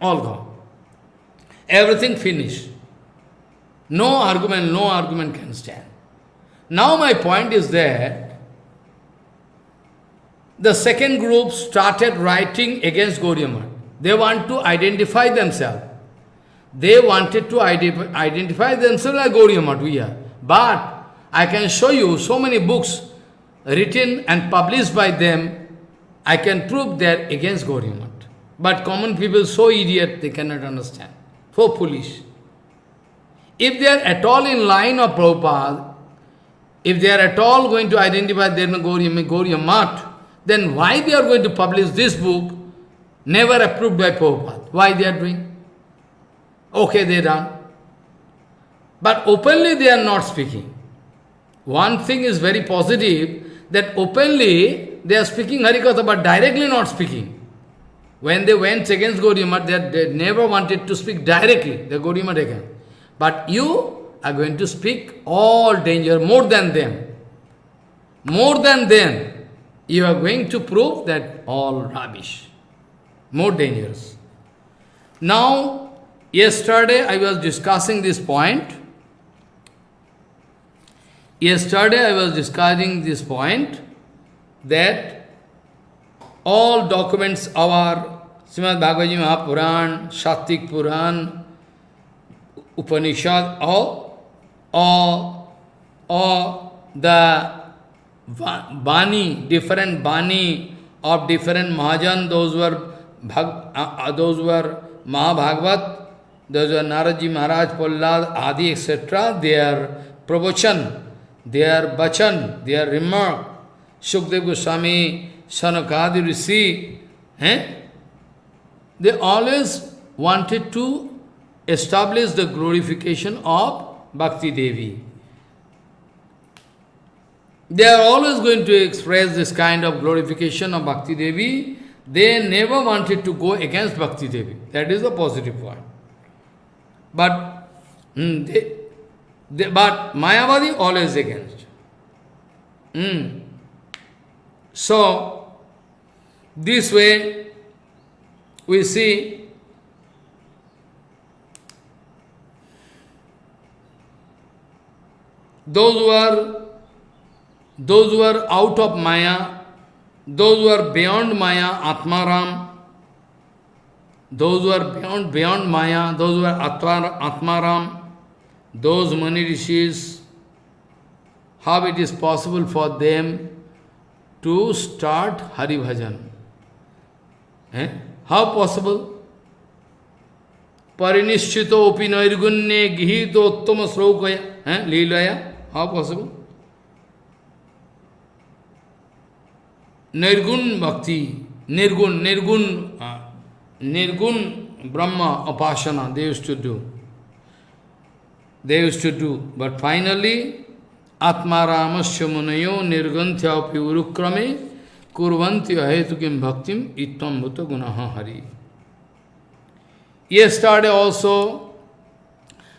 All gone. Everything finished. No argument can stand. Now my point is that the second group started writing against Gaudiya Math. They want to identify themselves. They wanted to identify themselves as Gaudiya Math, we are. But I can show you so many books written and published by them, I can prove they are against Gaudiya Math. But common people so idiot, they cannot understand. So foolish. If they are at all in line of Prabhupada, if they are at all going to identify their Gaudiya Math, then why they are going to publish this book, never approved by Prabhupada? Why they are doing? Okay, they done. But openly they are not speaking. One thing is very positive, that openly they are speaking HariKatha, but directly not speaking. When they went against Gaudiya Math, they never wanted to speak directly, the Gaudiya Math again. But you are going to speak all danger, more than them. More than them. You are going to prove that all rubbish. More dangerous. Now, yesterday I was discussing this point. That all documents of our Srimad Bhagavad Gita Mahapuran, Sattik Puran, Upanishad, all the Bani, different Bani of different Mahajan, those were Mahabhagavat, those were Naradji Maharaj, Prahlad, Adi, etc., their Pravachan, their Bachan, their remark, Shukdev Goswami, Sanakadi Rishi, They always wanted to establish the glorification of Bhakti Devi. They are always going to express this kind of glorification of Bhakti Devi. They never wanted to go against Bhakti Devi. That is the positive point. But but Mayavadi always against. So, this way we see those who are out of Maya, those who are beyond Maya, Atmaram, those who are beyond Maya, those who are Atmaram, those Mani Rishis, how it is possible for them to start Hari Bhajan? How possible? Parinishchito upi nairgunne gihito uttama sraukaya. Leelaya. How possible? Nirgun bhakti, nirgun Brahma upasana they used to do. But finally, Atmaramasya munayo nirgantya api urukrame kurvanti ahetukim bhaktim ittam bhuta gunaha hari. Yesterday also,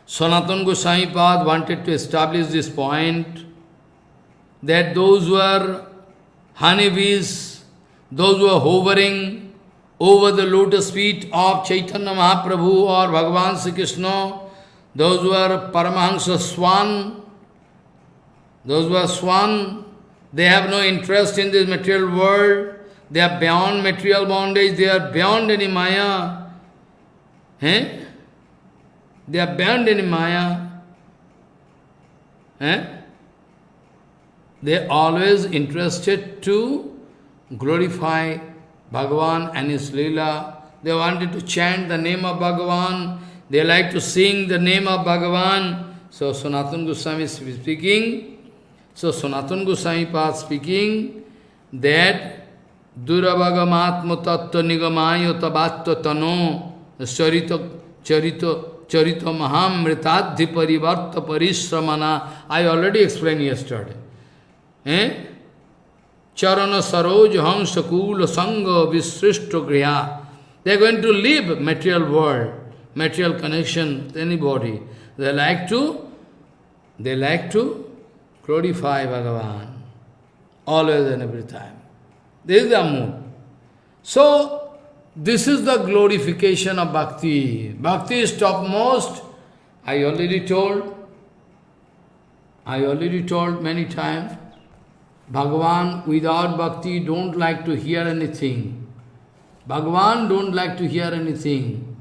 Sanatana Goswami Pad wanted to establish this point that those who are honeybees, those who are hovering over the lotus feet of Chaitanya Mahaprabhu or Bhagavan Sri Krishna, those who are Paramahansa Swan, they have no interest in this material world, they are beyond material bondage, they are beyond any Maya. They are beyond any Maya. They are always interested to glorify Bhagavan and his Leela. They wanted to chant the name of Bhagavan. They like to sing the name of Bhagavan. So Sanatana Goswami is speaking. So Sanatana Goswami Pad speaking that Durabhagamatma tattva nigamaya tabatta tano Charito Mahamritadhi Parivarta Parishramana. I already explained yesterday. Charana Saroj Hansakula Sangha Visrishta Griha. They are going to leave material world, material connection with anybody. They like to glorify Bhagavan always and every time. This is the mood. So, this is the glorification of Bhakti. Bhakti is topmost. I already told many times, Bhagavan without Bhakti don't like to hear anything. Bhagavan don't like to hear anything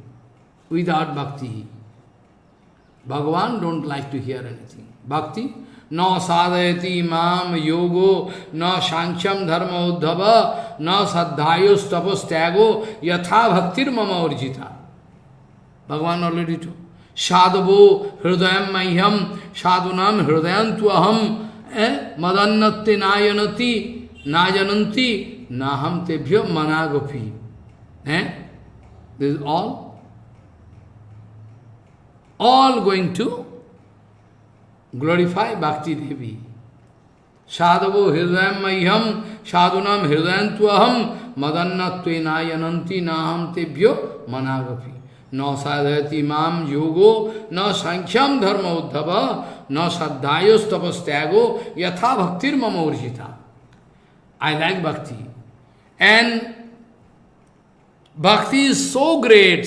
without Bhakti. Bhagavan don't like to hear anything. Bhakti, na sadhayati mam yogo, na shancham dharma uddhava, na sadhayos tapos tyago, yatha bhaktir mama orjita. Bhagavan already told. Sadhavo hridayam mahyam, sadhunam hridayantu aham, madannatti najananti, naham tebhyo managapi. This is all going to glorify Bhakti Devi. Sadhavo hridayam mahyam, sadhunam hridayantu aham, madannatve nayananti naham tebhyo managapi. Na sadhayati mam yogo, na sankhyam dharma uddhava, na sadhayos tapas tyago, yatha bhaktir mama urjita. I like Bhakti. And Bhakti is so great,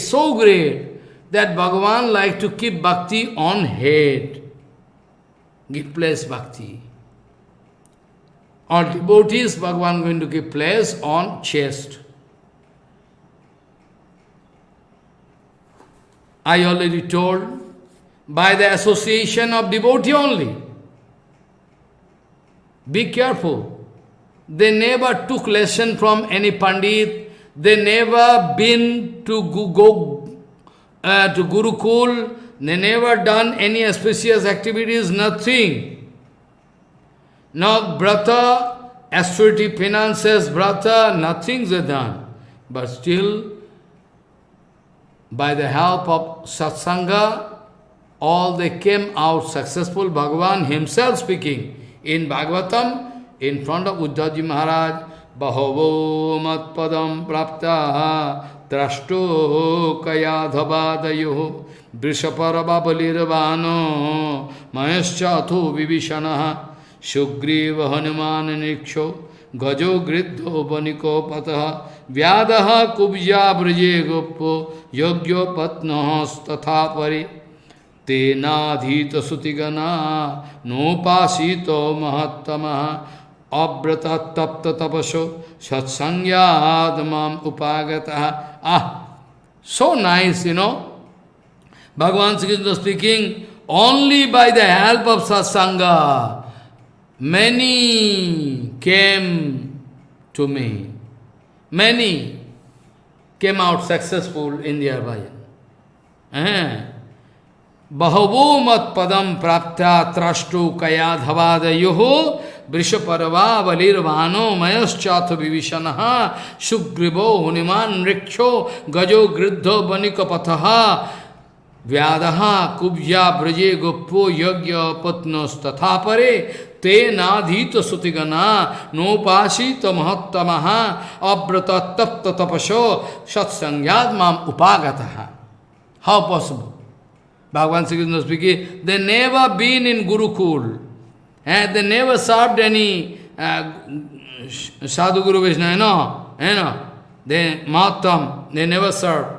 that Bhagavan like to keep Bhakti on head. Give place Bhakti. Or devotees, Bhagavan going to give place on chest. I already told, by the association of devotee only. Be careful. They never took lesson from any Pandit. They never been to Gurukul. They never done any auspicious activities, nothing. No brata, austerity, finances, brata, nothing they done. But still, by the help of satsanga, all they came out successful. Bhagavan himself speaking in Bhagavatam, in front of Uddhavji Maharaj, Bahavo matpadam prapta trashto kaya dhabadayo vrishaparava balirvano mayascha atho vibhishanaha Sugriva Hanuman Niksho Gajo Gridho Baniko Pataha Vyadaha Kubja Braje Gopo Yogyo Patnahas Tatha Pari Te Nadhita Sutigana Nopasito Mahattamaha Abrata Tapta Tapasho Satsangyadamam Upagataha. So nice, Bhagavan Sri Krishna speaking, only by the help of satsanga, many came to me. Many came out successful in their bhajan. Bahavo mat padam prapta trashtu kaya dhavadayoho vrishaparava valirvano mayaschatha vivishanaha sugrivo huniman riksho gajo gridho banika pataha vyadaha kubja braje goppo yagya patnos tatha pare te nadhita sutigana nopashita mahattamaha abrata tapta tapasho satsangyad mam upagataha. How possible? Bhagavan Sri Krishna speaking, they never been in Gurukul, and they never served any Sadhu Guru Vaishnava, they Mahattam, they never served.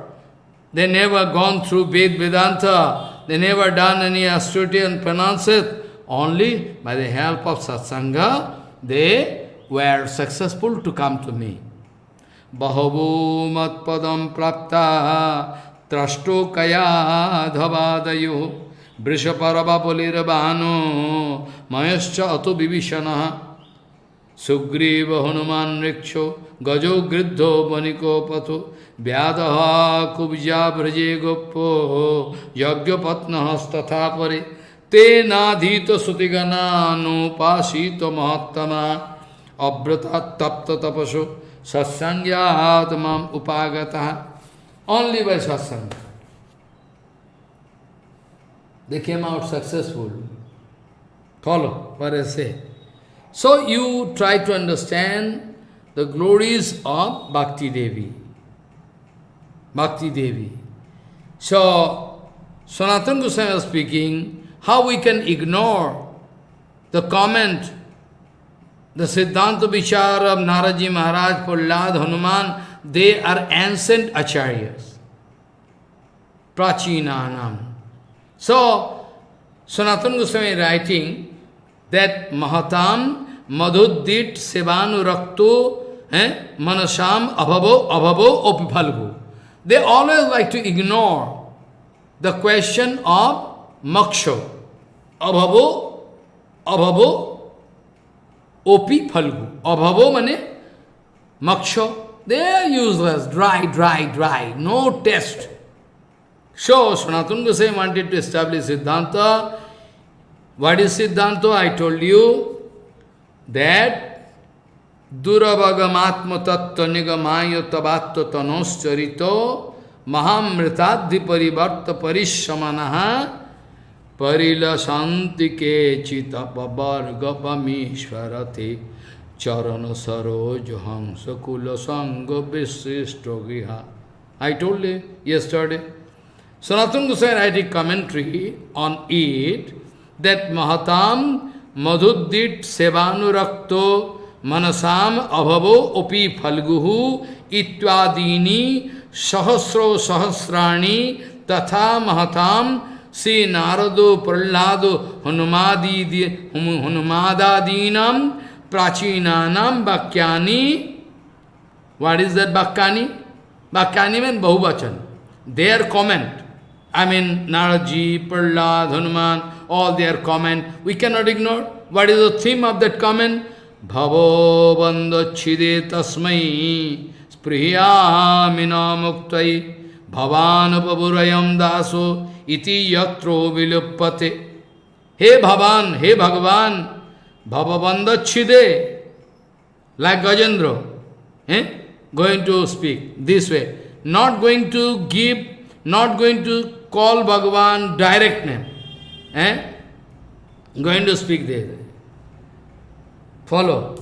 They never gone through Vedanta, they never done any austerity and penances. Only by the help of satsanga, they were successful to come to me. Bahavo matpadam prapta trashto kaya dhavadayo vrishaparava polirabhano mayascha ato vibhishanaha Sugriva Hanuman Riksho Gajo Gridho Baniko Patho Vyadaha Kubja Braje Goppo Yagya Patnahas Tatha Pare Te Nadhita Sutigana Nopasita Mahattama Abrata Tapta Tapasho Satsangyat Mam Upagataha. Only by satsanga they came out successful. Follow what I say. So you try to understand the glories of Bhakti Devi. Bhakti Devi. So, Sanatana Goswami was speaking, how we can ignore the comment, the Siddhanta Vichar of Naraji Maharaj, Prahlad, Hanuman, they are ancient acharyas. Prachinanam. So, Sanatana Goswami writing, that Mahatam Madhuddit Sevanurakto Manasam Abhavo Opiphalgu. They always like to ignore the question of Moksha. Abhavo Opiphalgu. Abhavo mane Moksha. They are useless, dry, no test. So, Sanatana Goswami wanted to establish Siddhanta. What is Siddhanta? I told you that Durabhagamatma tattva nigamaya tabatta tanoscharito mahamritadhi parivarta parishamanaha parilasantike chitapavargapamishvarate charana sarojoham sakula sangha visishtogiha. I told you yesterday. Sanatana Goswami writing commentary on it, that Mahatam Madhuddit Sevanurakto Manasam Abhavo Opi Phalguhu Itvadini Sahasro Sahasrani Tatha Mahatam Sri Narado Prahlado Hanumadadinam Prachinanam Bhakyani. What is that Bhakyani? Bhakyani means Bahuvachan. Their comment. I mean, Naraji, Prahlad, Hanuman, all their comment, we cannot ignore. What is the theme of that comment? Bhavo bandachide tasmai sprihiyamina muktai bhavan babhurayam daso iti yatro viluppate. Hey Bhavan, hey Bhagavan, bhava bandachide, like Gajendra, going to speak this way, not going to give not going to call Bhagavan direct name. Going to speak there. Follow.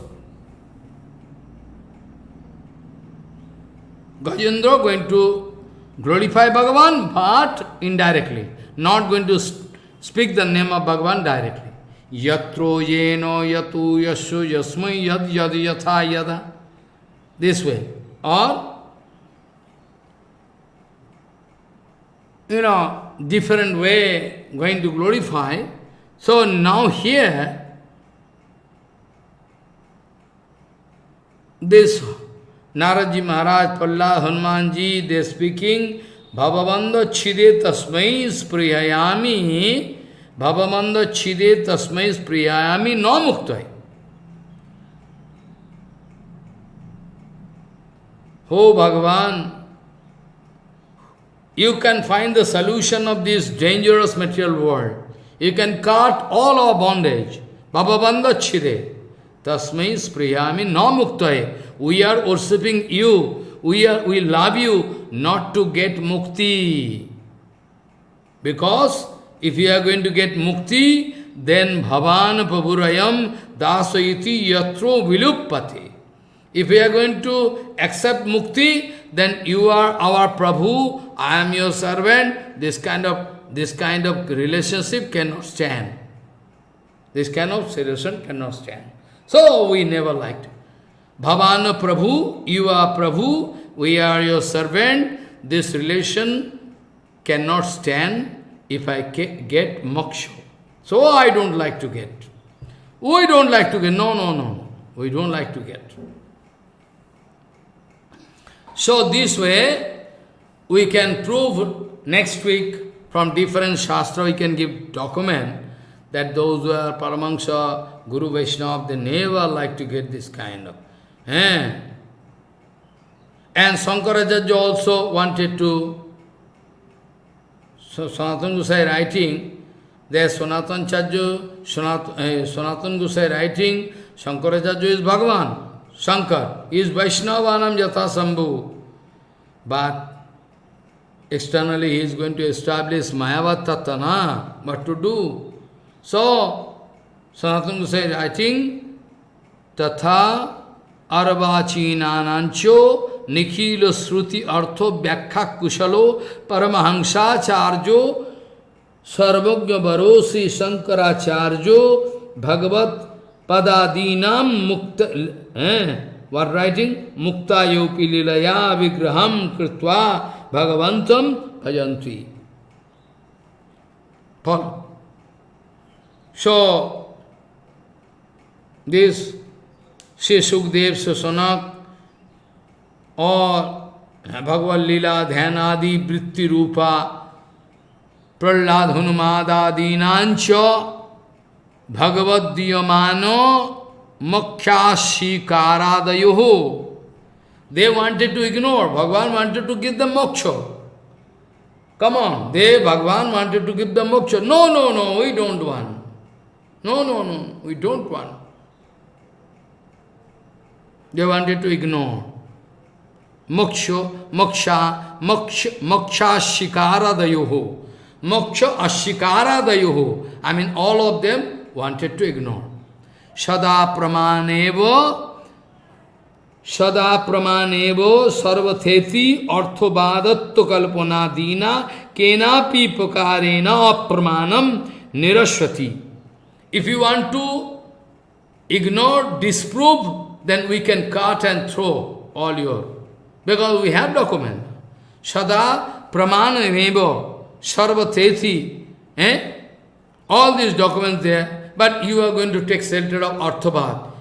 Gajendra going to glorify Bhagavan, but indirectly. Not going to speak the name of Bhagavan directly. Yatro yeno yatu yashu yasmai yad yad yatha yada. This way. Or, different way going to glorify. So now here, this Naradji Maharaj, Prahlad, Hanumanji, they are speaking, Bhavavanda chide tasmai spriyayami, Bhavavanda chide tasmai spriyayami no muktai. Oh Bhagavan, you can find the solution of this dangerous material world. You can cut all our bondage. Bhavavanda chide tasmai spriyayami no muktai. We are worshipping you. We love you not to get mukti. Because if you are going to get mukti, then bhavan prabhurayam dasayiti yatro viluppati. If you are going to accept mukti, then you are our Prabhu, I am your servant. This kind of relationship cannot stand. This kind of relation cannot stand. So we never liked it. Bhavana Prabhu, you are Prabhu, we are your servant. This relation cannot stand if I get moksha. So I don't like to get. We don't like to get. No. We don't like to get. So this way, we can prove next week from different shastra, we can give document that those who are Paramahansa, Guru Vaishnava, they never like to get this kind of. And Shankaracharya also wanted to, so Sanatana Gosai writing, there Sanatana Gosai writing, Shankaracharya is Bhagavan, Shankar is Vaishnavanam Yatha Sambhu. But externally he is going to establish Mayavad Tattva, what to do? So, Sanatana Gosai writing, Tatha Arvachinanancho Nikhila Sruti Artho Vyakha Kushalo Paramahansa Charjo Sarvagya Barosi Shankaracharjo Bhagavat Padadinam Mukta what writing? Mukta yopi lilaya vigraham kritva bhagavantam bhajanti. Follow. So, this Sri Sukdev, Sasanak, or Bhagavad Lila, Dhyanadi, Vritti Rupa, Prahlad, Hanumada, Dinancha, Bhagavad Diyamano, Moksha-shikaradayoho. They wanted to ignore. Bhagavan wanted to give them moksha. Come on. Bhagavan wanted to give them moksha. No, we don't want. No, we don't want. They wanted to ignore. Moksha-shikaradayoho. Moksha-ashikaradayoho. I mean, all of them wanted to ignore. Sada pramanevo sarvatheti arthobadatto kalpana dina kenapi pakarena apramanam nirashvati. If you want to ignore, disprove, then we can cut and throw all your. Because we have document. Sada pramanevo sarvatheti. All these documents there. But you are going to take shelter of Arthabad,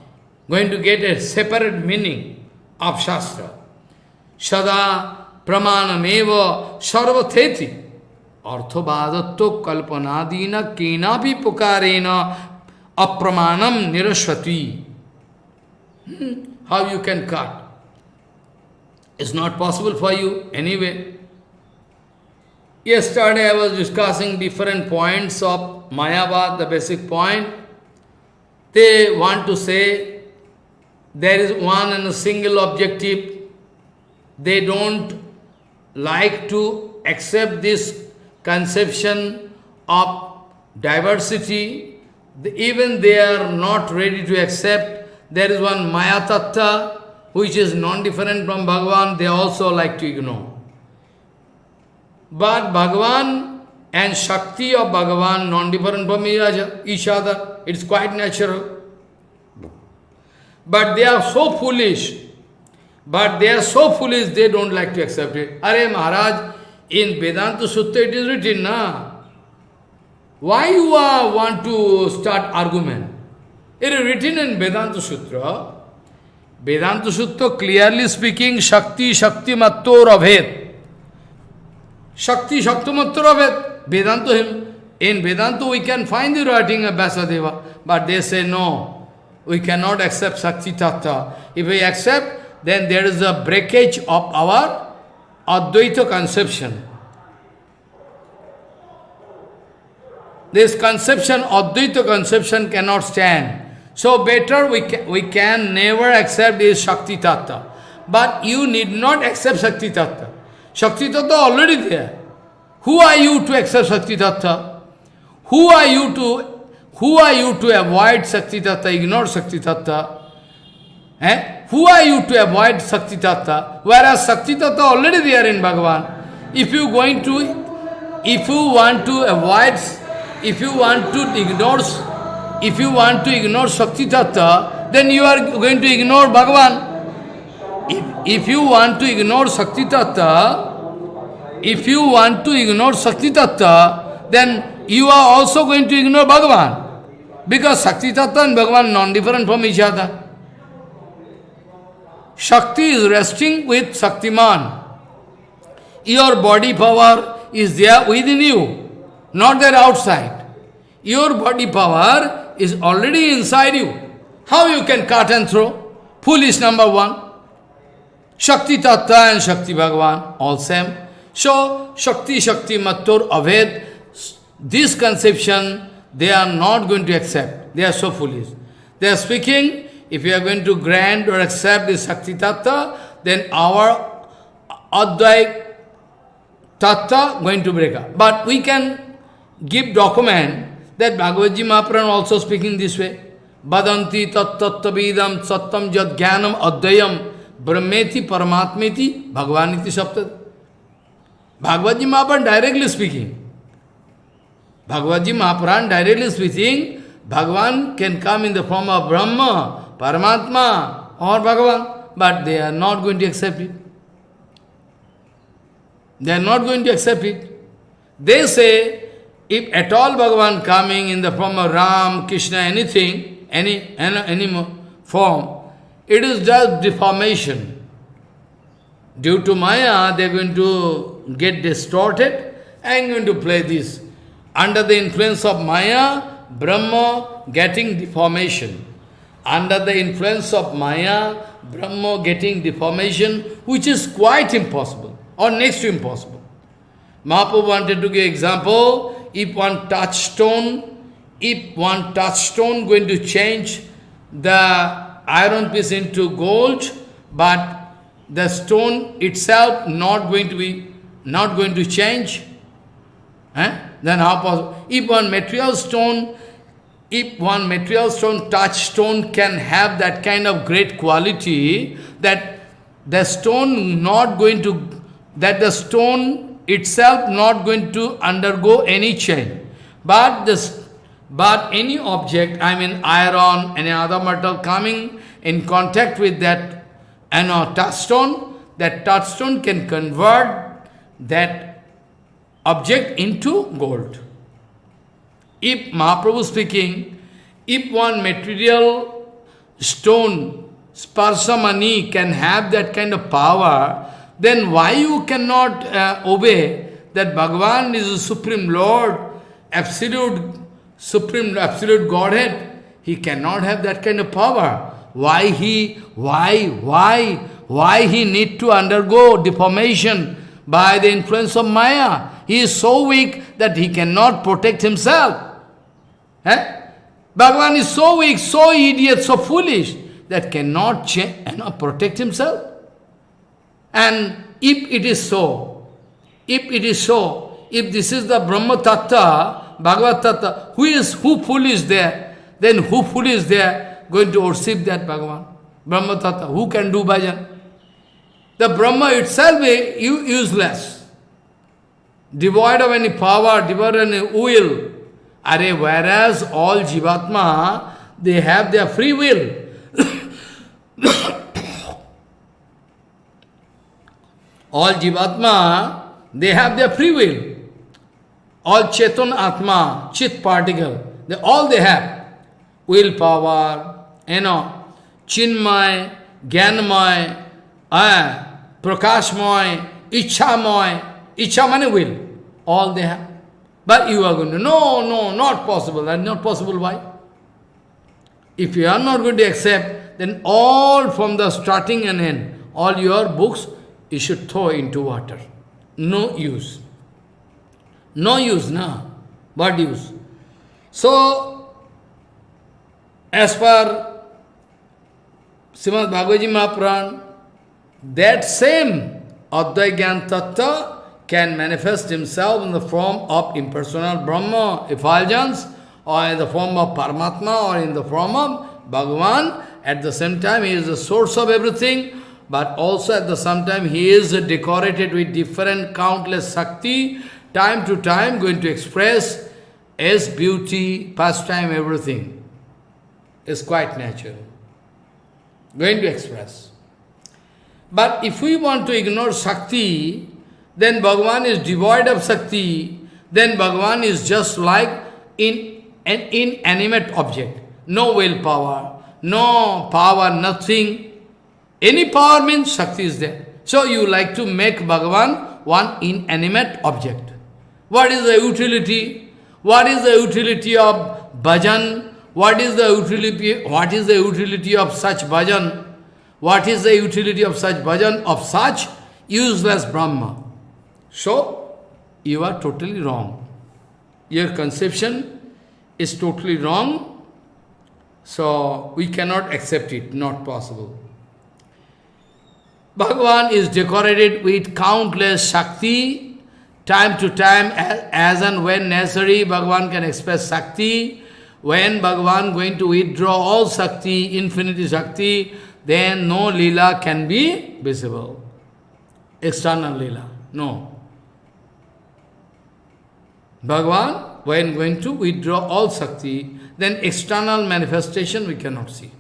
going to get a separate meaning of Shastra. Sada pramanameva sarvatheti arthabhadatto kalpanadina kenapi pukarena apramanam nirashvati. How you can cut? It's not possible for you anyway. Yesterday I was discussing different points of Mayavad, the basic point. They want to say there is one and a single objective. They don't like to accept this conception of diversity, even they are not ready to accept. There is one Maya Tattva, which is non-different from Bhagavan, they also like to ignore. But Bhagavan and Shakti of Bhagavan non-different from each other. It's quite natural. But they are so foolish. They don't like to accept it. Are Maharaj, in Vedanta Sutta it is written, na? Why you want to start argument? It is written in Vedanta Sutra. Vedanta Sutra clearly speaking, Shakti Mattor Abhed. Shakti Mattor Abhed. Vedanta, in Vedanta we can find the writing of Vyasadeva, but they say no, we cannot accept Shakti Tattva. If we accept, then there is a breakage of our Advaita conception. This conception, Advaita conception cannot stand. So better we can never accept this Shakti Tattva. But you need not accept Shakti Tattva. Shakti Tattva already there. Who are you to accept Shakti Tattva? Who are you to avoid Shakti Tattva, ignore Shakti Tattva? Who are you to avoid Shakti Tattva? Whereas Shakti Tattva already there in Bhagavan. If you want to ignore Shakti Tattva, then you are going to ignore Bhagavan. If you want to ignore Shakti Tattva, then you are also going to ignore Bhagavan. Because Shakti Tattva and Bhagavan non-different from each other. Shakti is resting with Shaktiman. Your body power is there within you, not there outside. Your body power is already inside you. How you can cut and throw? Foolish number one. Shakti Tattva and Shakti Bhagavan, all same. So, Shakti Mattor Aved, this conception, they are not going to accept. They are so foolish. They are speaking, if you are going to grant or accept this Shakti Tattva, then our Advaita Tattva going to break up. But we can give document that Bhagavad Ji Mahaprabhu also speaking this way. Badanti tat tattavidam sattam jad jnanam adhyayam brahmeti paramatmeti bhagavaniti saptad. Bhagavad Ji Mahaprabhu directly speaking. Bhagavad Ji Mahaprabhu directly speaking, Bhagavan can come in the form of Brahma, Paramatma or Bhagavan, but they are not going to accept it. They are not going to accept it. They say, if at all Bhagavan coming in the form of Ram, Krishna, anything, any form, it is just deformation. Due to Maya, they are going to get distorted and going to play this. Under the influence of Maya, Brahma getting deformation. Under the influence of Maya, Brahma getting deformation, which is quite impossible, or next to impossible. Mahaprabhu wanted to give example. If one touchstone going to change the iron piece into gold, but the stone itself not going to change, then how possible? If one material stone, touchstone can have that kind of great quality that the stone itself not going to undergo any change. But any object, I mean iron, any other metal coming in contact with that touchstone, that touchstone can convert that object into gold. If Mahaprabhu speaking, if one material stone, sparsamani, can have that kind of power, then why you cannot obey that Bhagavan is the Supreme Lord, absolute Godhead? He cannot have that kind of power. Why he need to undergo deformation by the influence of Maya? He is so weak that he cannot protect himself. Bhagavan is so weak, so idiot, so foolish, that cannot protect himself. And if it is so, if it is so, if this is the Brahma Tattva, Bhagavad Tattva, who fool is there? Then who fool is there going to worship that Bhagavan? Brahma Tattva, who can do bhajan? The Brahma itself is useless, devoid of any power, devoid of any will. Whereas all Jivatma, they have their free will. All Jivatma, they have their free will. All Chetan Atma, Chit particle, all they have. Willpower, Chinmay, Gyanmay, Prakashmay, Ichamay, Icha means will. All they have. But you are going to, no, not possible. That's not possible. Why? If you are not going to accept, then all from the starting and end, all your books, you should throw into water. No use. No use, no. What use? So, as per Srimad Bhagavad Gita Mahapuran, that same Advai Gyan Tattva can manifest himself in the form of impersonal Brahma, effulgence, or in the form of Paramatma, or in the form of Bhagavan. At the same time, he is the source of everything, but also at the same time, he is decorated with different countless Shakti, time to time going to express as beauty, pastime, everything. Is quite natural. Going to express. But if we want to ignore Shakti, then Bhagavan is devoid of Shakti, then Bhagavan is just like an inanimate object. No willpower, no power, nothing. Any power means Shakti is there. So you like to make Bhagavan one inanimate object. What is the utility? What is the utility of bhajan? What is the utility of such bhajan? What is the utility of such bhajan, of such useless Brahma? So, you are totally wrong. Your conception is totally wrong. So, we cannot accept it, not possible. Bhagavan is decorated with countless Shakti. Time to time, as and when necessary, Bhagavan can express Shakti. When Bhagavan going to withdraw all Shakti, infinity Shakti, then no Leela can be visible. External Leela, no. Bhagavan, when going to withdraw all Shakti, then external manifestation we cannot see.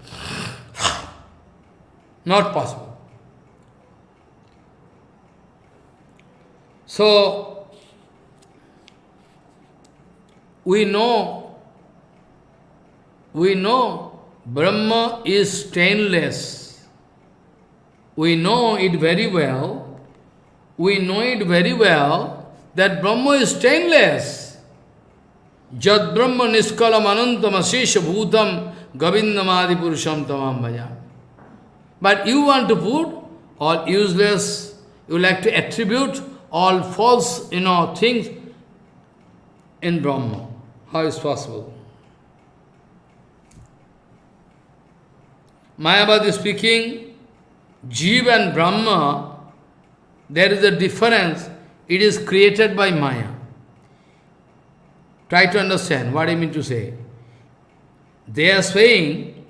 Not possible. So, we know Brahma is stainless. We know it very well. We know it very well that Brahma is stainless. Jad Brahma niskalam anantam asesha bhutam govindamadi purusham tamam bhaja. But you want to put all useless, you like to attribute all false, things in Brahma. How is possible? Mayavadi speaking, Jiva and Brahma, there is a difference. It is created by Maya. Try to understand what I mean to say. They are saying,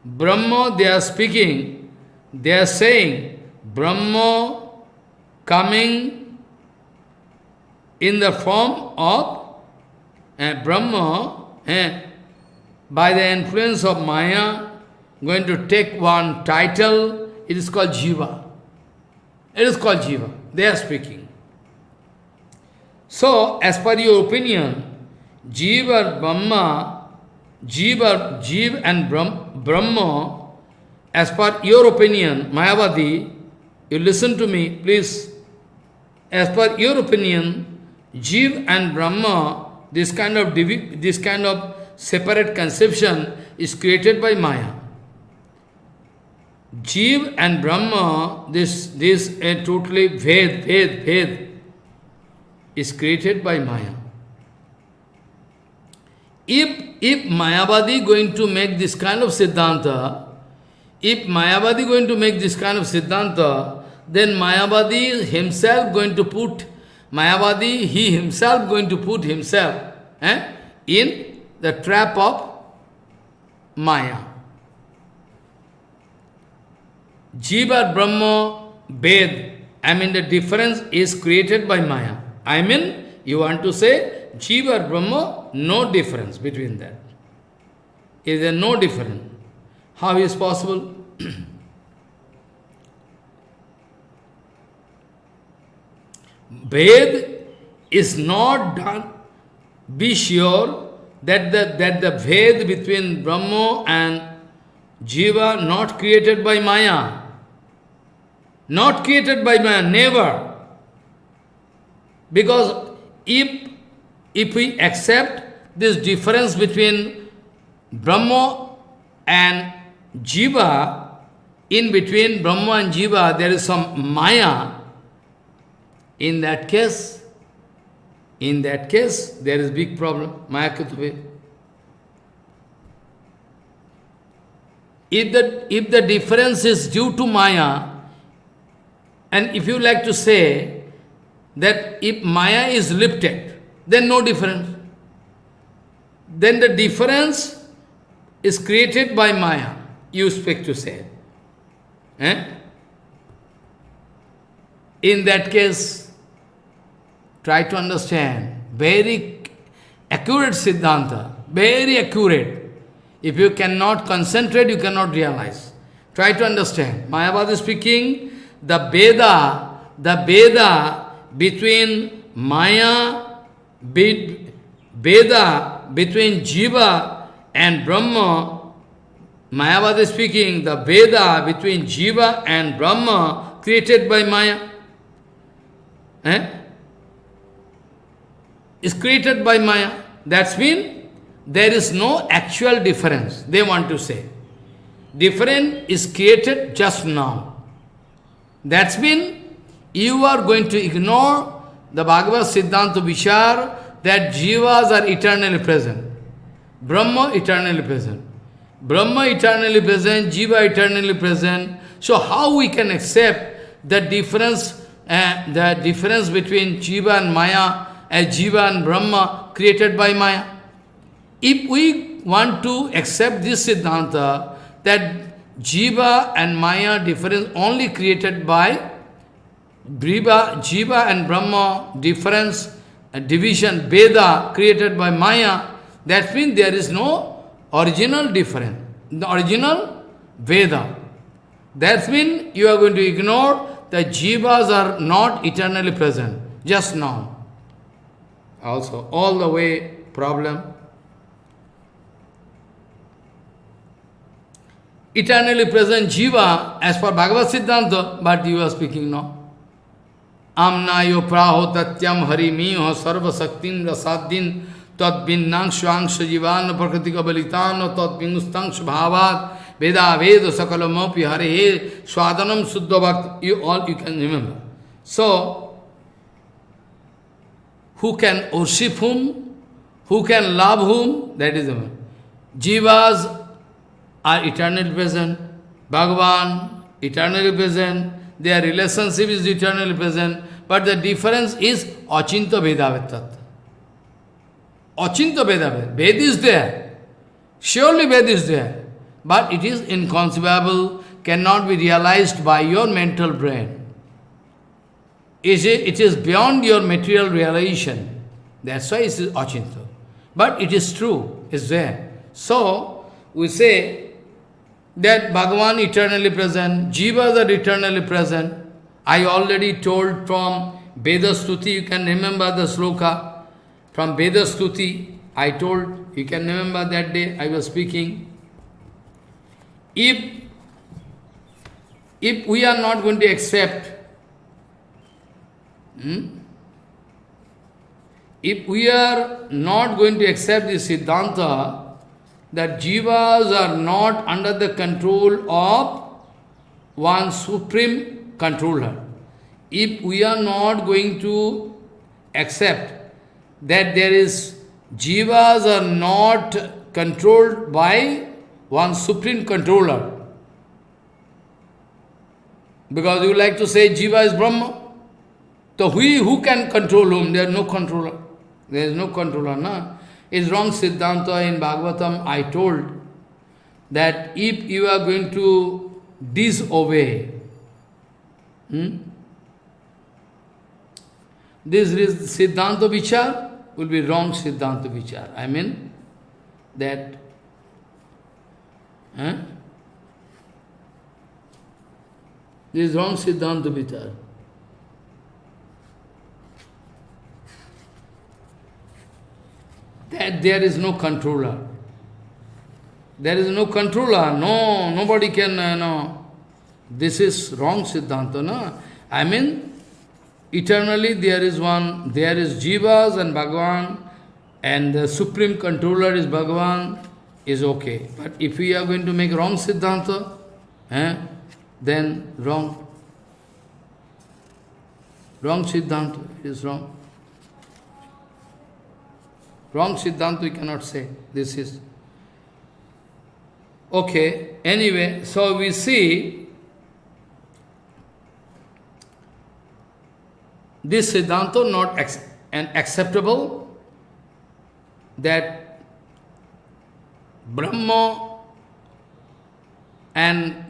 Brahma, they are speaking, they are saying, Brahma coming in the form of Brahma, by the influence of Maya, going to take one title, it is called Jiva. It is called Jiva. They are speaking. So, as per your opinion, Jiva and Brahma, as per your opinion, Mayavadi, you listen to me, please. As per your opinion, Jiva and Brahma, this kind of separate conception is created by Maya. Jiva and Brahma, this totally Ved is created by Maya. If Mayavadi going to make this kind of Siddhanta, If Mayavadi going to make this kind of Siddhanta, then Mayavadi himself going to put, Mayavadi, he himself going to put himself in the trap of Maya. Jiva Brahma Ved, the difference is created by Maya. You want to say, Jiva Brahma, no difference between that. Is there no difference? How is possible? Ved is not done. Be sure that the Ved between Brahma and Jiva not created by Maya. Not created by Maya, never. Because if we accept this difference between Brahma and Jiva, in between Brahma and Jiva there is some Maya, in that case there is big problem. Maya Kutve. If the difference is due to Maya, and if you like to say that if Maya is lifted, then no difference. Then the difference is created by Maya, you expect to say. In that case, try to understand. Very accurate Siddhanta, very accurate. If you cannot concentrate, you cannot realize. Try to understand. Mayavadi is speaking, the Veda between Maya, Veda between Jiva and Brahma, Mayavadi is speaking, the Veda between Jiva and Brahma created by Maya. Is created by Maya. That's mean there is no actual difference, they want to say. Difference is created just now. That's mean you are going to ignore the Bhagavad Siddhanta Vichar that Jivas are eternally present. Brahma eternally present. Brahma eternally present, Jiva eternally present. So how we can accept the difference between Jiva and Maya as Jiva and Brahma created by Maya? If we want to accept this Siddhanta, that Jiva and Maya difference only created by Jiva and Brahma difference, division, Veda created by Maya, that means there is no original difference, the original Veda. That means you are going to ignore that Jivas are not eternally present, just now. Also, all the way problem. Eternally present Jiva, as per Bhagavad Siddhanta, but you are speaking now. Amnayo praho tatyam harimiho sarva saktim rasadin tad binnang swangsha jivan prakritika balitano tad binnustang bhavat veda veda sakalamopi hare swadanam suddha bhakti. You can remember. So, who can worship whom? Who can love whom? That is the one. Jivas are eternally present. Bhagavan, eternally present. Their relationship is eternally present. But the difference is Achinta Vedavetat. Achinta Vedavet. Ved is there. Surely Ved is there. But it is inconceivable, cannot be realized by your mental brain. It is beyond your material realization. That's why it is Achinta. But it is true, it's there. So, we say, that Bhagavan eternally present, Jivas are eternally present. I already told from Veda Stuti, you can remember the sloka. From Veda Stuti, I told, you can remember that day I was speaking. If we are not going to accept, if we are not going to accept this Siddhanta, that Jivas are not under the control of one supreme controller. If we are not going to accept that there is Jivas are not controlled by one supreme controller, Because you like to say Jiva is Brahma. So who can control whom? There is no controller. There is no controller, no? It's wrong Siddhanta in Bhagavatam. I told that if you are going to disobey, this is Siddhanta Vichar will be wrong Siddhanta Vichar. I mean that this is wrong Siddhanta Vichar. That there is no controller. There is no controller. No, nobody can, no. This is wrong Siddhanta, no? I mean, eternally there is one, there is Jivas and Bhagavan, and the supreme controller is Bhagavan, is okay. But if we are going to make wrong Siddhanta, then wrong. Wrong Siddhanta is wrong. Wrong Siddhanta we cannot say. This is. Okay, anyway, so we see this Siddhanta not acceptable, that Brahma and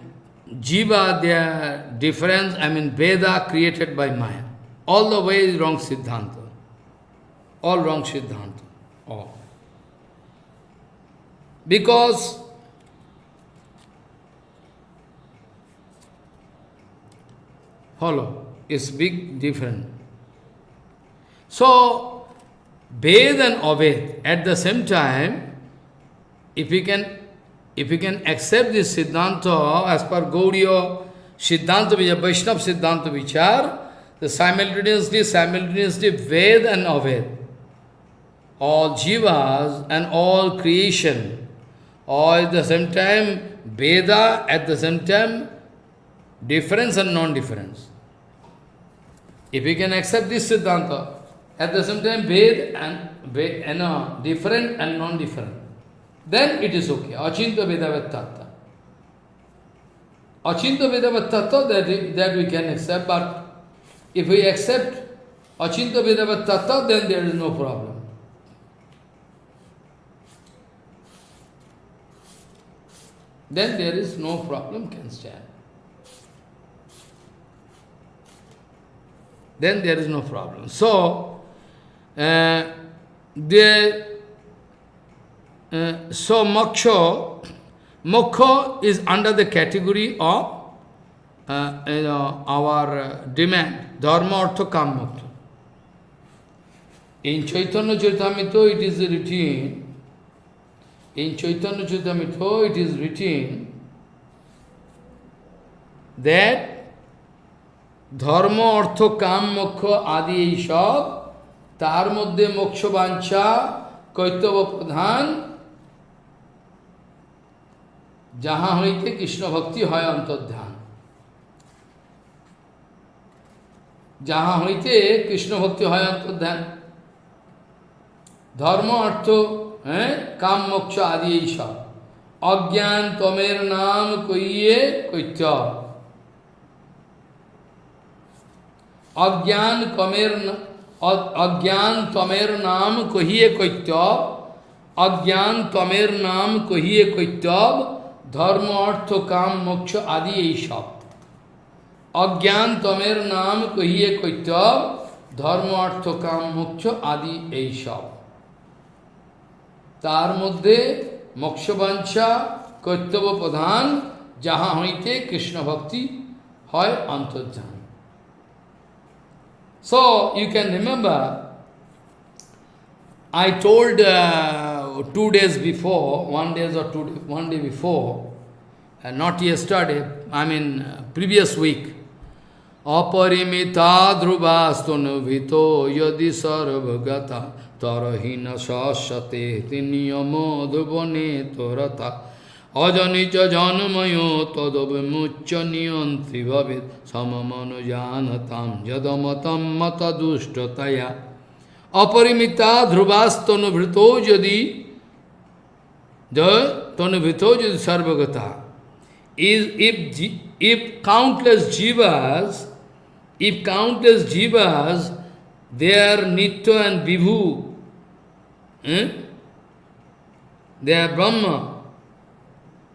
Jiva, their difference, I mean Veda created by Maya. All the way is wrong Siddhanta. All wrong Siddhanta. All. Because follow, it's big difference. So, Ved and Aved, at the same time, if we can accept this Siddhanta as per Gauriya Siddhanta Vichar, Vaishnava Siddhanta Vichar, the simultaneously Ved and Aved, all Jivas and all creation, all at the same time Veda, at the same time difference and non-difference. If we can accept this Siddhanta, at the same time Ved and different and non-different, then it is okay. Achinta Vedavat Tattva. Achinta Vedavat Tattva, that we can accept, but if we accept Achinta Vedavat Tattva, then there is no problem. Then there is no problem can stand. Then there is no problem. So, moksha is under the category of our demand, dharma, artha, kam, moksha. In Chaitanya Charitamrita it is written, that dharma, artha, kam, moksha, adi ei sab, tar moddhe moksha vancha, kaitava pradhan, jaha hoite Krishna bhakti hoy antardhyan. Jaha hoite Krishna bhakti hoy antardhyan. Dharma, artha, kam, moksha, adi ei sab. Agyan tomer naam koiye koitya. Agyan tomer naam kohiye koitya. Agyan tomer naam kohiye koitya. Dharma, artha, kam, moksha, adi ei sab. Agyan tomer naam kohiye koitya. Dharma, artha, kam, moksha, adi ei sab. तार मध्य मोक्ष वांछा कर्तव्य प्रधान जहाँ होते कृष्ण भक्ति है अंतर्ध्यान. So you can remember, I told 2 days before, 1 day or 1 day before, not yesterday, I mean previous week, aparimita dhruvastunuvito yadi sarvagata tarahina sasate tiniyamo dhuvane torata ajanija janamayo tadavimuccha niyantri vavid samamano janatam yadamatam matadushthataya aparimita dhruvastunuvito yadi tanuvito yadi sarvagata. If if countless jivas, they are Nitya and Vibhu, they are Brahma,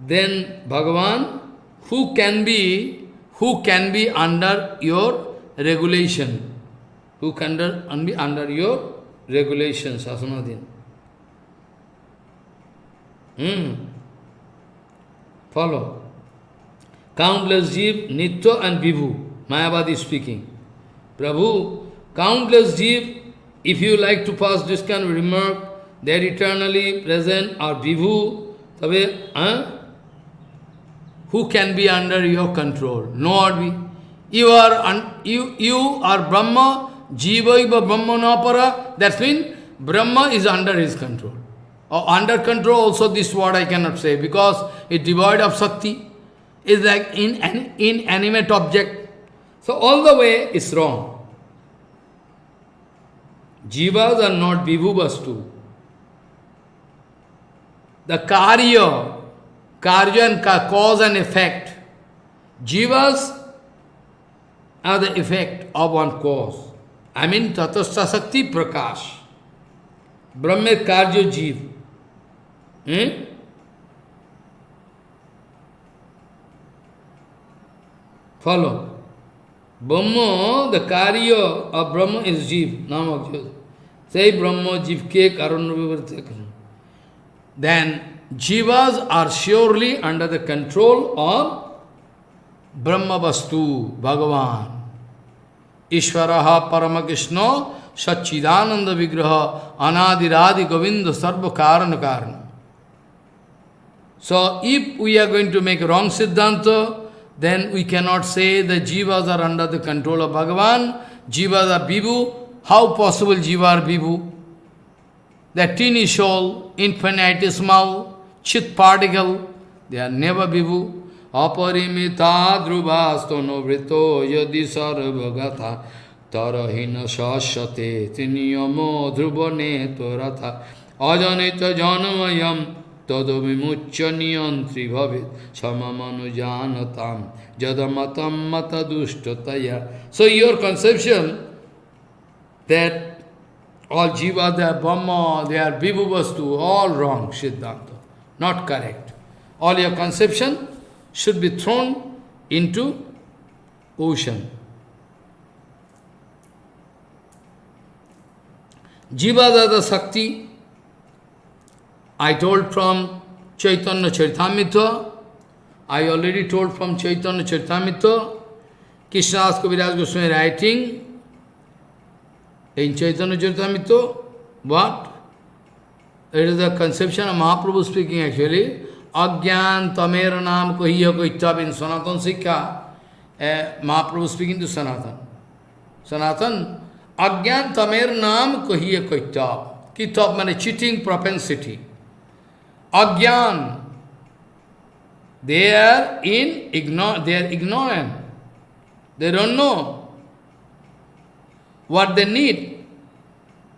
then Bhagavan, who can be under your regulation? Who can be under your regulation, Sasanadin? Follow. Countless Jeev, Nitya and Vibhu. Mayavadi speaking. Prabhu, countless Jeev, if you like to pass this kind of remark, they are eternally present, or Vibhu, who can be under your control? No one. You are Brahma, Jivaiva Brahmanapara, that means Brahma is under his control. Or under control also, this word I cannot say, because it devoid of Shakti. It's like inanimate object. So all the way is wrong. Jivas are not Vibhu Vastu. The Karya and cause and effect. Jivas are the effect of one cause. I mean, Tatastha Sakti Prakash. Brahma Karya Jiv. Follow. Brahma, the Karya of Brahma is Jiv. Namak. Say Brahma Jiv ke Karan. Then Jivas are surely under the control of Brahma Vastu, Bhagavan. Ishvaraha Paramakishno Satchidananda Vigraha Anadiradi Govinda Sarva Karana Karana. So if we are going to make wrong Siddhanta, then we cannot say the Jivas are under the control of Bhagavan, Jivas are Vibhu. How possible Jiva are Vibhu? The teeny soul, infinitesimal, chit particle, they are never Vibhu. Aparimita dhruvastono vrito yadi sarvagata tarahina shashate tiniyamo dhruvane toratha ajanita janamayam tadavimuccha niyantri bhavit samamanu janatam jadamatam matadushtataya. So your conception that all Jiva, they are Brahma, they are Vibhu Vastu, all wrong, Siddhanta, not correct. All your conception should be thrown into ocean. Jiva are the Sakti. I told from Chaitanya Charitamrita. I already told from Chaitanya Charitamrita. Krishnadas Kaviraj Goswami writing in Chaitanya Charitamrita. What? It is the conception of Mahaprabhu speaking actually. Agyan tamera naam kahiya kaittab in Sanatan Sikha. Mahaprabhu speaking to Sanatan. Sanatan, Agyan tamera naam kahiya kaittab. Kitab means cheating propensity. Agyan, they are ignorant. They don't know what they need.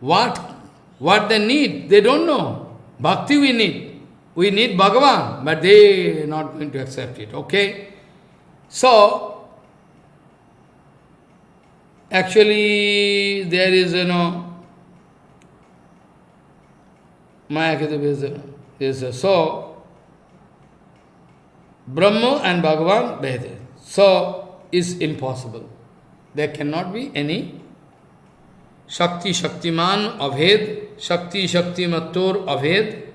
What they need, they don't know. Bhakti we need. We need Bhagavan, but they are not going to accept it. Okay? So, actually, there is, Mayakita is so, Brahma and Bhagavan, Veda. So, is impossible. There cannot be any Shakti Shaktiman Avhed, Shakti Shaktimatur Avhed.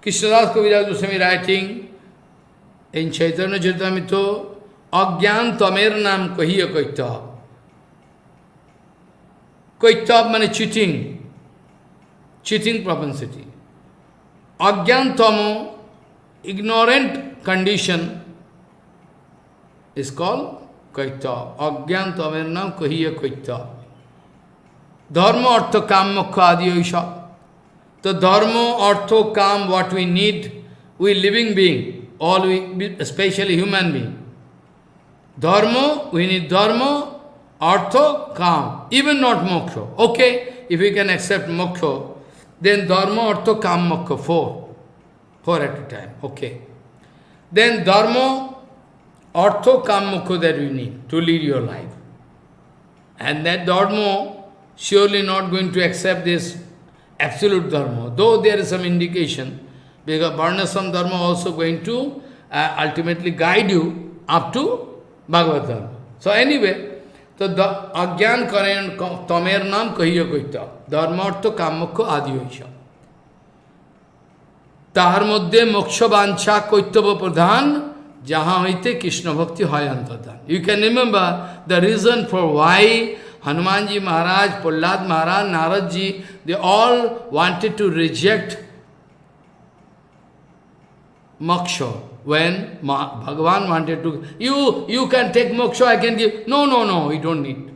Krishnadas Kaviraj Goswami writing in Chaitanya Charitamrita, Agyan tamer naam kahiya kaittab. Kaittab means cheating propensity. Agyan tamo, ignorant condition, is called kaittab. Agyan tamer naam kahiya kaittab. Dharma artha kam moksha adi aisha. The dharma, artha, kam, what we need, we living being, all we, especially human being. Dharma, we need dharma, artha, kam, even not moksha. Okay, if we can accept moksha, then dharma, artha, kam, moksha, four at a time. Okay. Then dharma, Artho kam mukho that you need to lead your life. And that dharma surely not going to accept this absolute dharma, though there is some indication, because varnasam dharma also going to ultimately guide you up to Bhagavad dharma. So anyway, so the agyan karen tamer nam kahiya koita, dharma artho kam mukho adi hoisha. Tahar moddhe moksha vancha koitava pradhan, jaha hoite Krishna bhakti hoy antardhan. You can remember the reason for why Hanumanji Maharaj, Prahlad Maharaj, Naradji, they all wanted to reject moksha. When Bhagavan wanted to, you can take moksha, I can give. No, you don't need.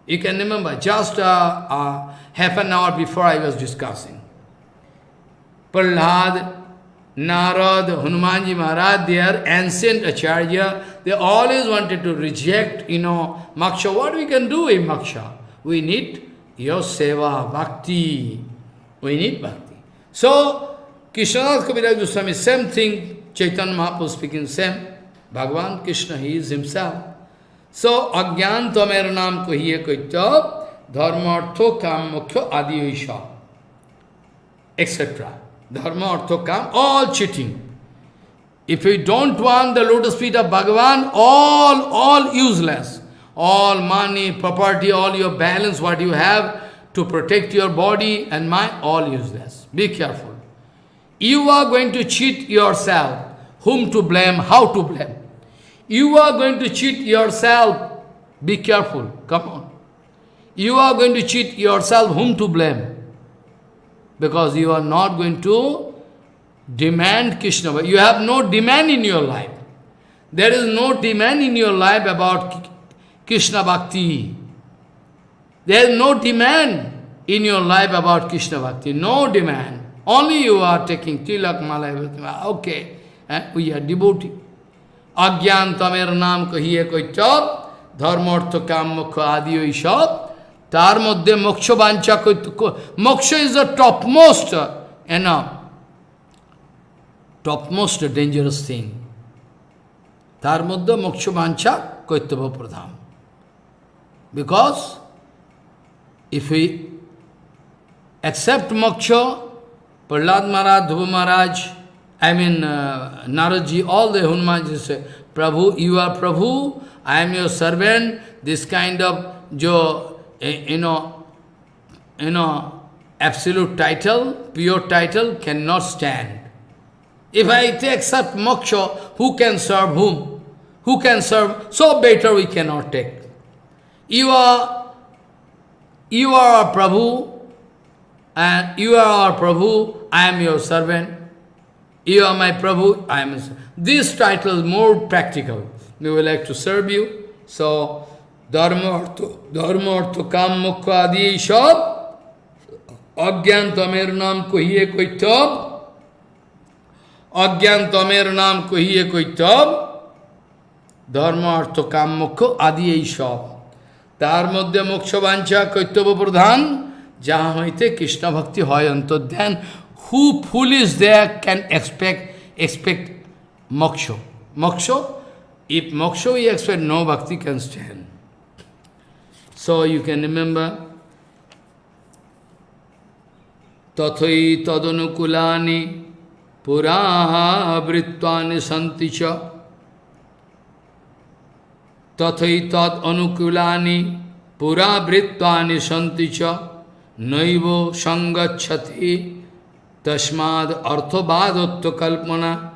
You can remember, just half an hour before I was discussing. Prahlad, Narad, Hanumanji Maharaj, they are ancient acharya. They always wanted to reject, moksha. What we can do in moksha? We need your seva, bhakti. We need bhakti. So, Krishnadas Kaviraj Goswami, same thing, Chaitanya Mahaprabhu speaking same. Bhagavan Krishna, he is himself. So, agyan tamer nam kahiye kaitya, dharma artho kam moksha adi isha, etc. Dharma artho kam, all cheating. If you don't want the lotus feet of Bhagavan, all useless. All money, property, all your balance, what you have to protect your body and mind, all useless. Be careful. You are going to cheat yourself. Whom to blame, how to blame. You are going to cheat yourself. Be careful. Come on. You are going to cheat yourself. Whom to blame? Because you are not going to demand Krishna. You have no demand in your life. There is no demand in your life about Krishna Bhakti. There is no demand in your life about Krishna Bhakti. No demand. Only you are taking tilak, mala, everything. Okay, we are devotee. Agyan tamer nam kahiye koitya, dharma artha kam moksha adiyo isha, tar moddhe moksha vancha koitya. Moksha is the topmost dangerous thing. Tar moddhe moksha vancha koitya pradham. Because if we accept moksha, Prahlad Maharaj, Dhruva Maharaj, Naradji, all the Hanumanji say, Prabhu, you are Prabhu, I am your servant. This kind of, absolute title, pure title cannot stand. If I accept moksha, who can serve whom? Who can serve? So better we cannot take. You are our Prabhu, and you are our Prabhu, I am your servant. You are my Prabhu, I am your servant. This title is more practical. We would like to serve you. So, dharma artha kam moksha adi ishab, agyan tamer nam kahiye koitya, agyan tamer nam kahiye koitya, dharma artha kam moksha adi ishab. Tar moddhe moksha vancha koitya pradhan, jaha hoite Krishna bhakti hoy antardhan. Who foolish there can expect moksha? Moksha? If moksha we expect, no bhakti can stand. So you can remember, tathai tadanukulani puraha vritvani santicha, tathai tad anukulani pura vritvani santicha, naivo sangachati tasmad arthabhadatva kalpana.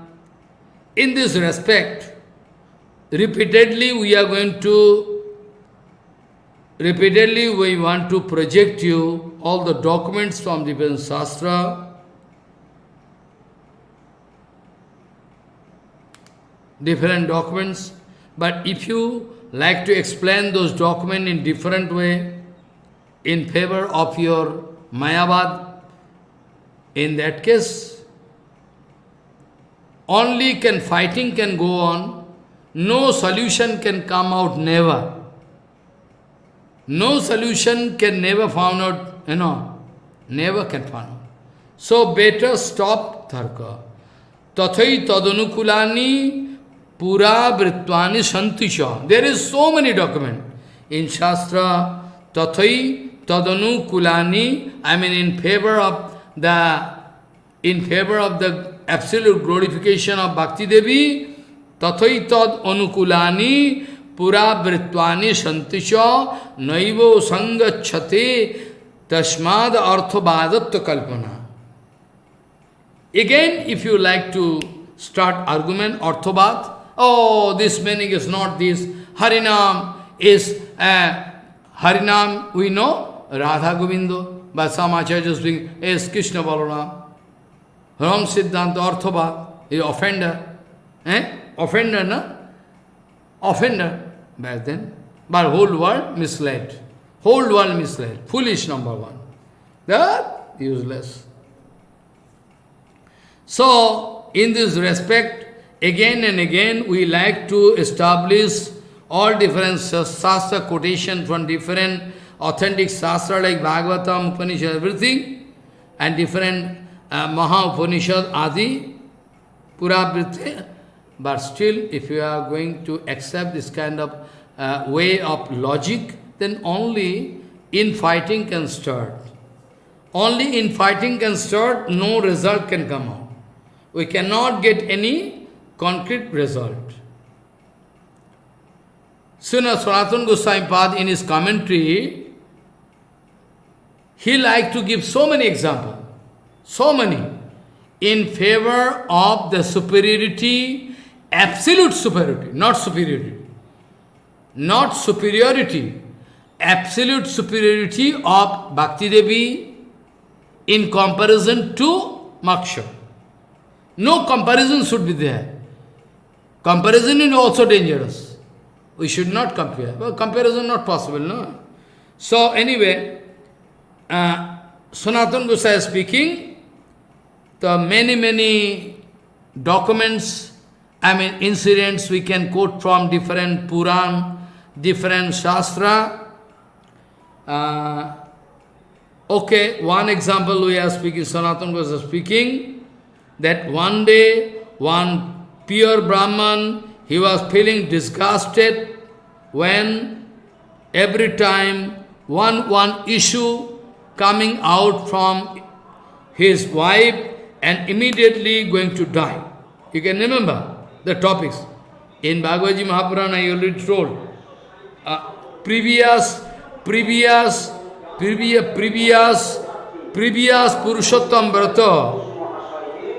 In this respect, repeatedly we want to project you all the documents from different Shastra, different documents, but if you like to explain those documents in different way, in favor of your Mayavad, in that case, only fighting can go on, no solution can come out, never. No solution can never found out, never can found out. So better stop tarka. Tathai tadanukulani pura vritvani santisha. There is so many documents. In Shastra, tathai tadanu kulani, I mean in favor of the absolute glorification of Bhakti Devi, tathai tad anukulani pura vritvani santisha naivo sangachate tasmad arthabadatta kalpana. Again, if you like to start argument, arthabad, oh, this meaning is not this, Harinam is, Harinam, we know, Radha Govindo, but some acharyas speak, is Krishna Balaram. Wrong Siddhanta, arthabad, is offender. Offender, na? Offender back then. But whole world misled. Whole world misled. Foolish, number one. That useless. So, in this respect, again and again, we like to establish all different Shastra quotation from different authentic Shastra like Bhagavatam, Upanishad, everything, and different Maha Upanishad, Adi, Puravriti. But still, if you are going to accept this kind of way of logic, then only infighting can start. Only infighting can start, no result can come out. We cannot get any concrete result. Srila Sanatana Goswami Pad in his commentary, he liked to give so many examples, so many, in favor of the superiority, absolute superiority, not superiority, not superiority, absolute superiority of Bhakti Devi in comparison to Moksha. No comparison should be there. Comparison is also dangerous. We should not compare. Well, comparison not possible, no? So anyway, Sanatana Goswami speaking, the many documents, incidents we can quote from different Puran, different Shastra. Okay, one example we are speaking, Sanatana Goswami speaking, that one day, one pure Brahman, he was feeling disgusted when every time one issue coming out from his wife and immediately going to die. You can remember the topics. In Bhagavad Gita Mahapurana, I already told. Previous Purushottam Vrata.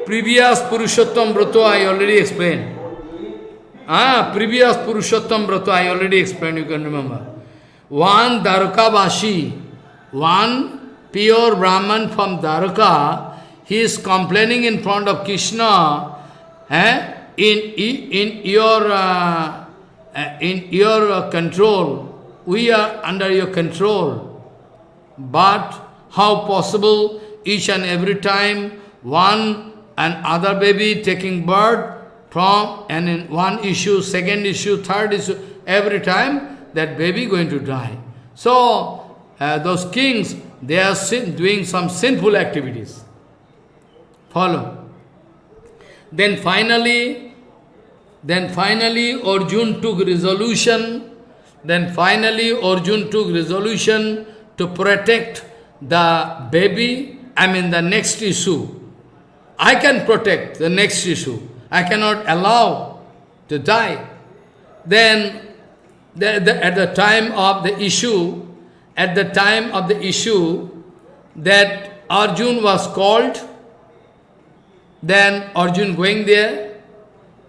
Previous Purushottam Vrata I already explained. Previous Purushottam Vrata I already explained, you can remember. One Dwarkavashi, one pure Brahman from Dwarka, he is complaining in front of Krishna, in your control, we are under your control. But how possible each and every time one and other baby taking birth from, and in one issue, second issue, third issue, every time that baby going to die. So those kings, they are doing some sinful activities. Follow. Then finally Arjun took resolution. To protect the baby, the next issue. I can protect the next issue. I cannot allow to die. Then, at the time of the issue, that Arjun was called, then Arjun going there,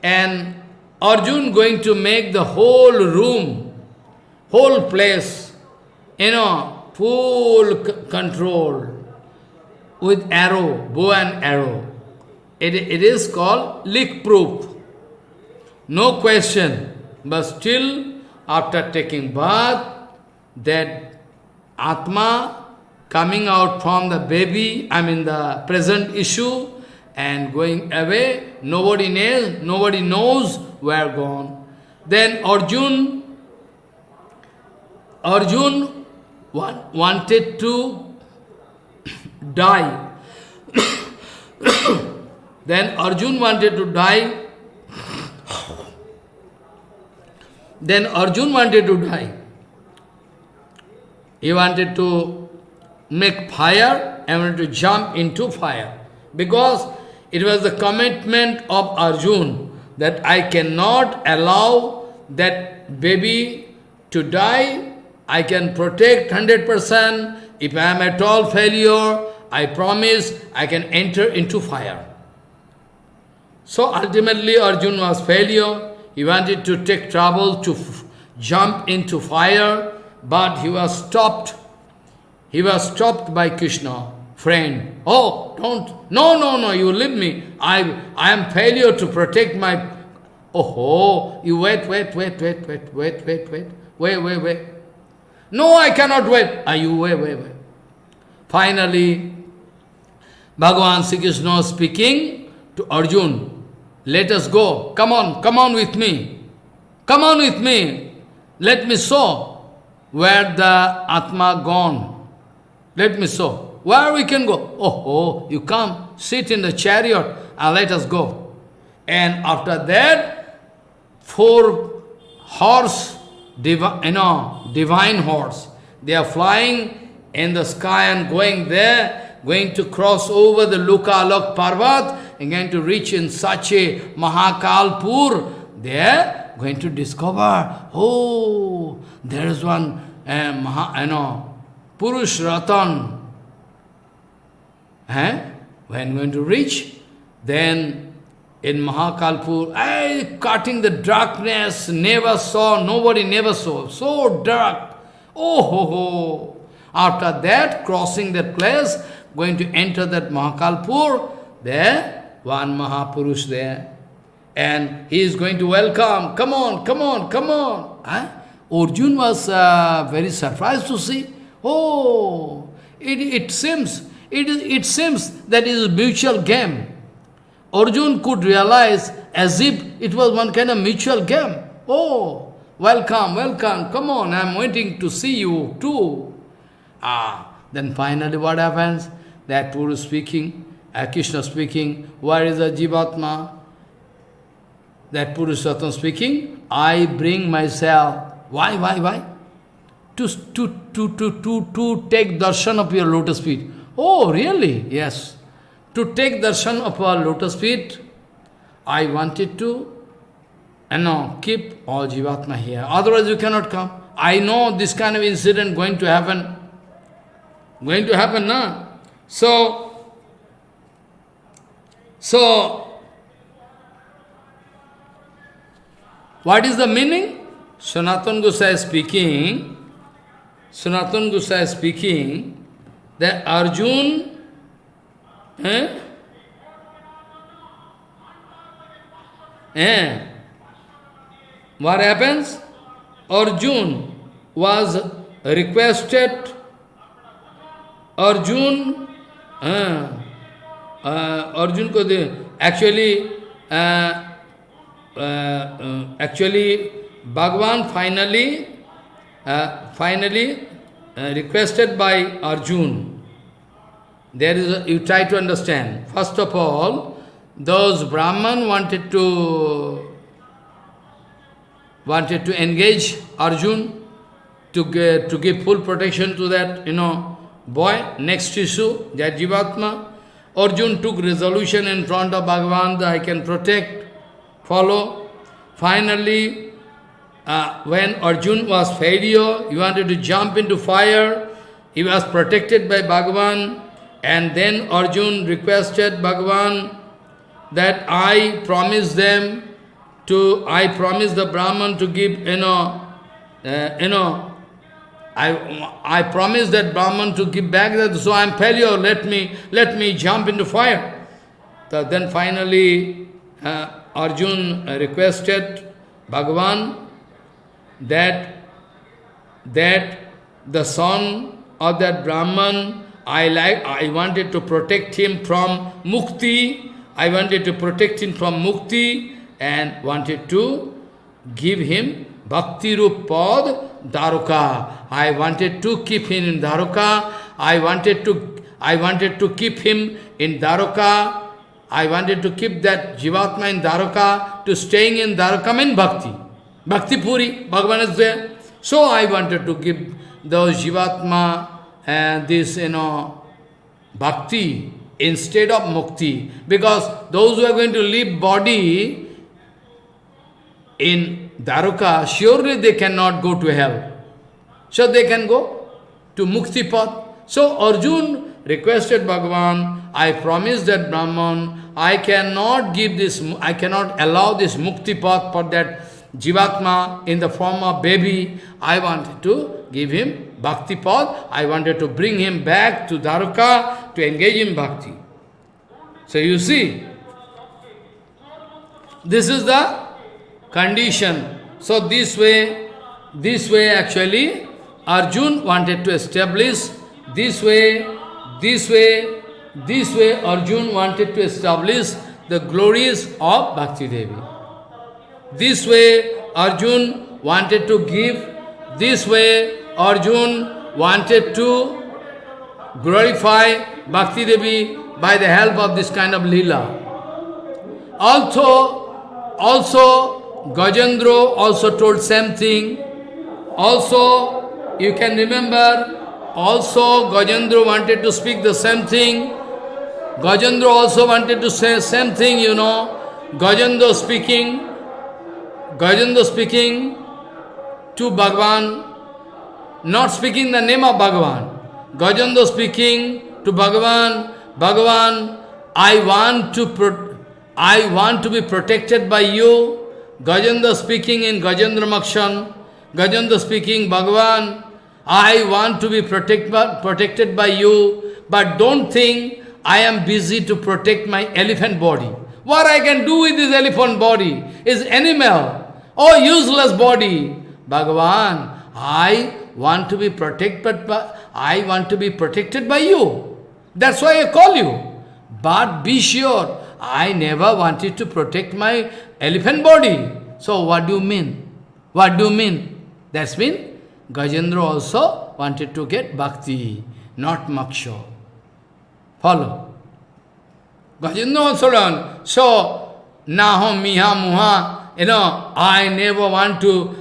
and Arjun going to make the whole room, whole place, full control with arrow, bow and arrow. It is called leak-proof. No question. But still, after taking bath, that Atma coming out from the baby, the present issue, and going away, nobody knows where gone. Then Arjun wanted to die. Then Arjun wanted to die. then Arjun wanted to die. He wanted to make fire and wanted to jump into fire. Because it was the commitment of Arjun that I cannot allow that baby to die. I can protect 100%. If I am at all failure, I promise I can enter into fire. So ultimately Arjun was failure. He wanted to take trouble to jump into fire, but he was stopped. He was stopped by Krishna, friend. Oh, don't, no, you leave me. I am failure to protect my... Oh, you wait. No, I cannot wait. You wait. Finally, Bhagavan Sri Krishna was speaking to Arjun. Let us go. Come on with me. Come on with me. Let me show where the Atma gone. Let me show. Where we can go? Oh, you come, sit in the chariot and let us go. And after that, 4 horse, divine horse, they are flying in the sky and going there, going to cross over the Lokalok Parvat and going to reach in such a Mahakalpur. They are going to discover, oh, there is one Purush Ratan. When going to reach, then in Mahakalpur, cutting the darkness, nobody never saw, so dark. Oh. After that, crossing that place, going to enter that Mahakalpur, there, one Mahapurush there, and he is going to welcome, come on. Arjun was very surprised to see, oh, it seems that it is a mutual game. Arjun could realize as if it was one kind of mutual game. Oh, welcome, come on, I am waiting to see you too. Then finally what happens? That Purush speaking, Krishna speaking, where is the Jivatma? That Purushottam speaking, I bring myself. Why? To take darshan of your lotus feet. Oh, really? Yes. To take darshan of our lotus feet, I wanted to keep all Jivatma here. Otherwise you cannot come. I know this kind of incident going to happen. Na? So, what is the meaning? Sanatana Gosai is speaking that Arjun, what happens? Arjun was requested. Arjun ko actually Bhagavan finally requested by Arjun. There is you try to understand. First of all, those Brahman wanted to engage Arjun to give full protection to that boy next issue, that Jivatma. Arjun took resolution in front of Bhagavan that I can protect, follow. Finally, when Arjun was failure, he wanted to jump into fire. He was protected by Bhagavan. And then Arjun requested Bhagavan that I promise the Brahman to give, I promise that Brahman to give back that, so I am failure, let me jump into fire. So then finally Arjun requested Bhagavan that the son of that Brahman, I wanted to protect him from mukti, and wanted to give him bhakti rup pad Daruka. I wanted to keep him in Daruka. I wanted to keep him in Daruka. I wanted to keep that Jivatma in Daruka, to staying in Daruka means bhakti. Bhakti Puri, Bhagavan is there. So I wanted to give those Jivatma this, bhakti instead of mukti. Because those who are going to leave body in Dwaraka, surely they cannot go to hell. So they can go to mukti path. So Arjun requested Bhagavan, I promised that Brahman, I cannot allow this mukti path for that Jivatma in the form of baby. I wanted to give him bhakti path. I wanted to bring him back to Dwaraka to engage in bhakti. So you see, this is the condition. So this way actually Arjun wanted to establish, this way Arjun wanted to establish the glories of Bhakti Devi. This way Arjun wanted to give, this way Arjun wanted to glorify Bhakti Devi by the help of this kind of lila. Also Gajendra also told same thing. Also, you can remember, also Gajendra wanted to speak the same thing. Gajendra also wanted to say same thing, Gajendra speaking to Bhagavan, not speaking the name of Bhagavan. Gajendra speaking to Bhagavan, Bhagavan, I want to be protected by you. Gajendra speaking in Gajendra Makshan, Gajendra speaking, Bhagavan, I want to be protected by you, but don't think I am busy to protect my elephant body. What I can do with this elephant body is animal, or useless body. Bhagavan, I want to be protected by you. That's why I call you. But be sure, I never wanted to protect my elephant body. So what do you mean? What do you mean? That's mean Gajendra also wanted to get bhakti, not moksha. Follow. Gajendra also learned. So, naham miha muha, I never want to,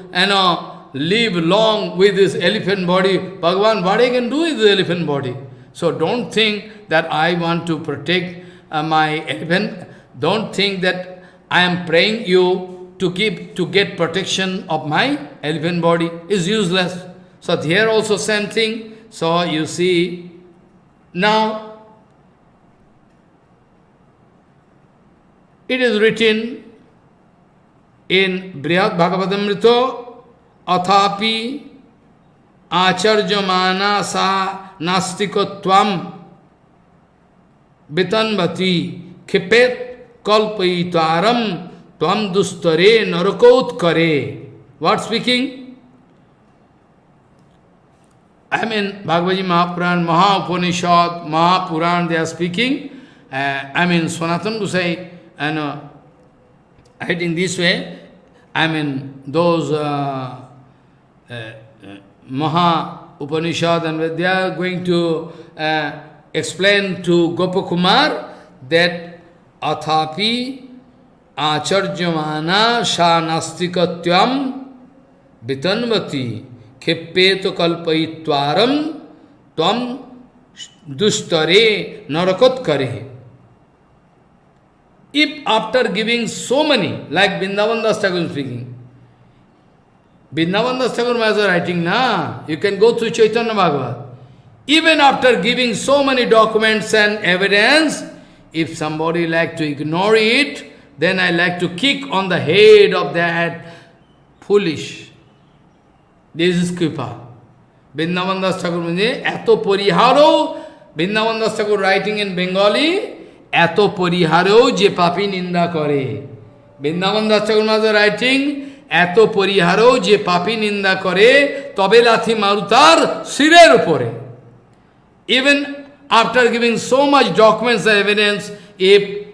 live long with this elephant body. Bhagavan, what I can do with the elephant body? So don't think that I want to protect my elephant. Don't think that I am praying you to get protection of my elephant body. Is useless. So here also same thing. So you see, now it is written in Brihad Bhagavatamrita, Athapi acharjamana sa nastikotvam vitanvati khipet kalpaitaram tvam dustare narakot kare. What speaking? I mean, Bhagavad Gita, Mahapuran, Mahaupanishad, Mahapuran, they are speaking. Sanatana Gosai, writing this way. Those Maha Upanishad, and they are going to explain to Gopakumar that Athapi Acharjamana Shanastikatyam Vitanvati Khippeto Kalpaitwaram Tvam Dustare Narakot Kare. If after giving so many, like Vrindavan Das Thakur speaking, Vrindavan Das Thakur Maharaj writing, you can go through Chaitanya Bhagavat. Even after giving so many documents and evidence, if somebody like to ignore it, then I like to kick on the head of that foolish. This is Kripa. Vrindavan Das Thakur means, Eto Poriharo, Vrindavan Das Thakur writing in Bengali, Eto Poriharo je papi ninda kore. Vrindavan Das Thakur Maharaj writing, Eto Poriharo je papi ninda kore, tobe lathi marutar sirer upore. Even after giving so much documents and evidence, if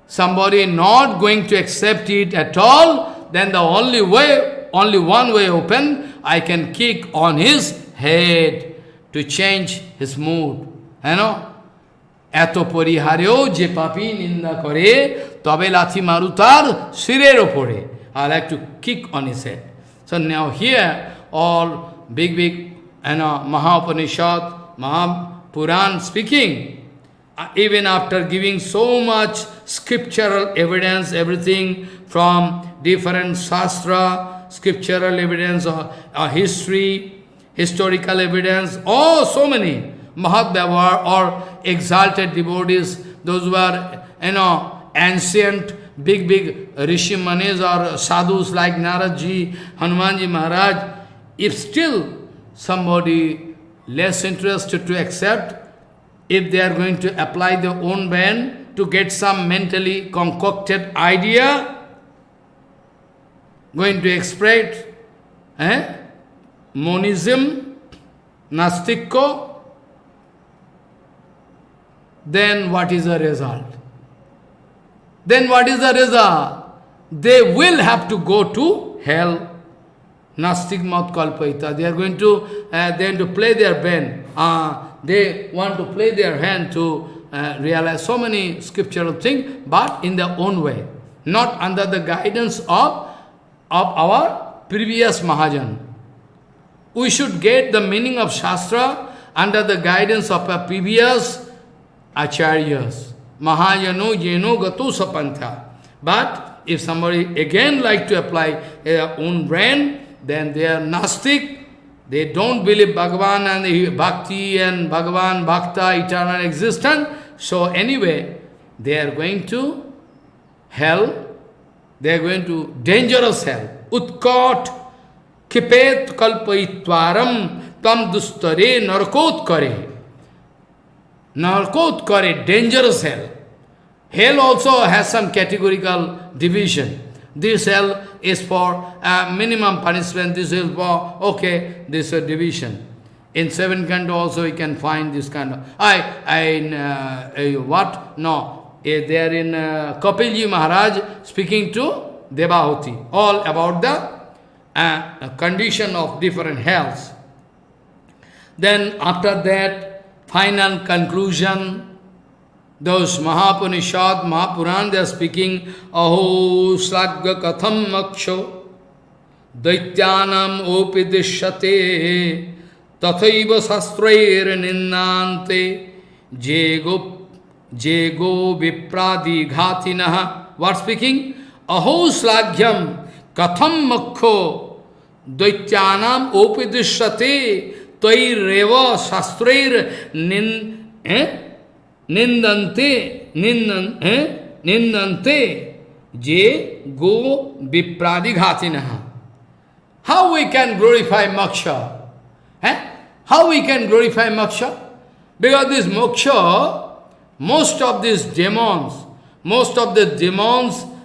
somebody is not going to accept it at all, then the only one way open, I can kick on his head to change his mood. Eto poriharyo je papi ninda kore, tobe lathi marutar sirer opore. I like to kick on his head. So now here, all big, Maha-Upanishad, Maha-Puran speaking, even after giving so much scriptural evidence, everything from different Shastra, scriptural evidence, or history, historical evidence, so many Mahat Bhavavar or exalted devotees, those who are, ancient, big Rishi Manis or sadhus like Naradji, Hanumanji Maharaj, if still somebody less interested to accept, if they are going to apply their own brain to get some mentally concocted idea, going to express monism, nastikko, then what is the result? Then what is the result? They will have to go to hell. Nastik mat kalpaita. They are going to play their brain. They want to play their hand to realize so many scriptural things, but in their own way, not under the guidance of our previous Mahajan. We should get the meaning of Shastra under the guidance of our previous Acharyas. Mahajano jeno gato sapantha. But if somebody again like to apply their own brain, then they are Nastik. They don't believe Bhagavan and Bhakti and Bhagavan, Bhakta, eternal existence. So anyway, they are going to hell. They are going to dangerous hell. Utkot kipet kalpaitvaram tam dustare narkot kare. Narkot kare, dangerous hell. Hell also has some categorical division. This hell is for minimum punishment, this is for, this is a division. In seven canto also you can find this kind of, what? No, they are in Kapilji Maharaj speaking to Devahuti, all about the condition of different hells. Then after that, final conclusion, those Mahapanishad, Mahapuran, they are speaking, Aho Slagga Katham Maksho Daityanam Opidishyate Tathaiva Sastrair Ninnante Jego Vipradi Ghatinaha. What speaking? Aho Slagyam Katham Makho Daityanam Opidishyate Taireva Sastrair Nindante, je go vipradi ghatinaha. How we can glorify moksha? How we can glorify moksha? Because this moksha, most of the demons,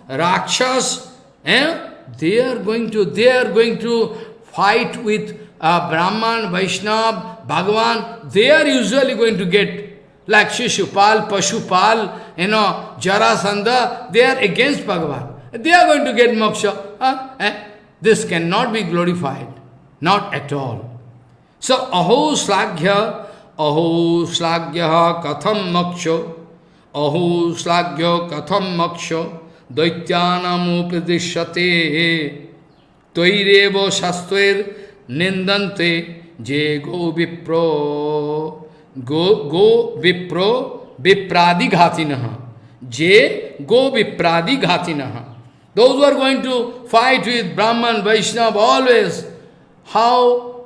Rakshas, they are going to fight with Brahman, Vaishnava, Bhagavan. They are usually going to get like Shishupal, Pashupal, Jarasandha, they are against Bhagavan. They are going to get moksha. This cannot be glorified. Not at all. So, aho slagya katham maksho, daityanam upadishyate, toirevo shastver nindante, je go vipro. Go vipro vipradi ghatinaha. Je go vipradi ghatinaha. Those who are going to fight with Brahman, Vaishnava, always, how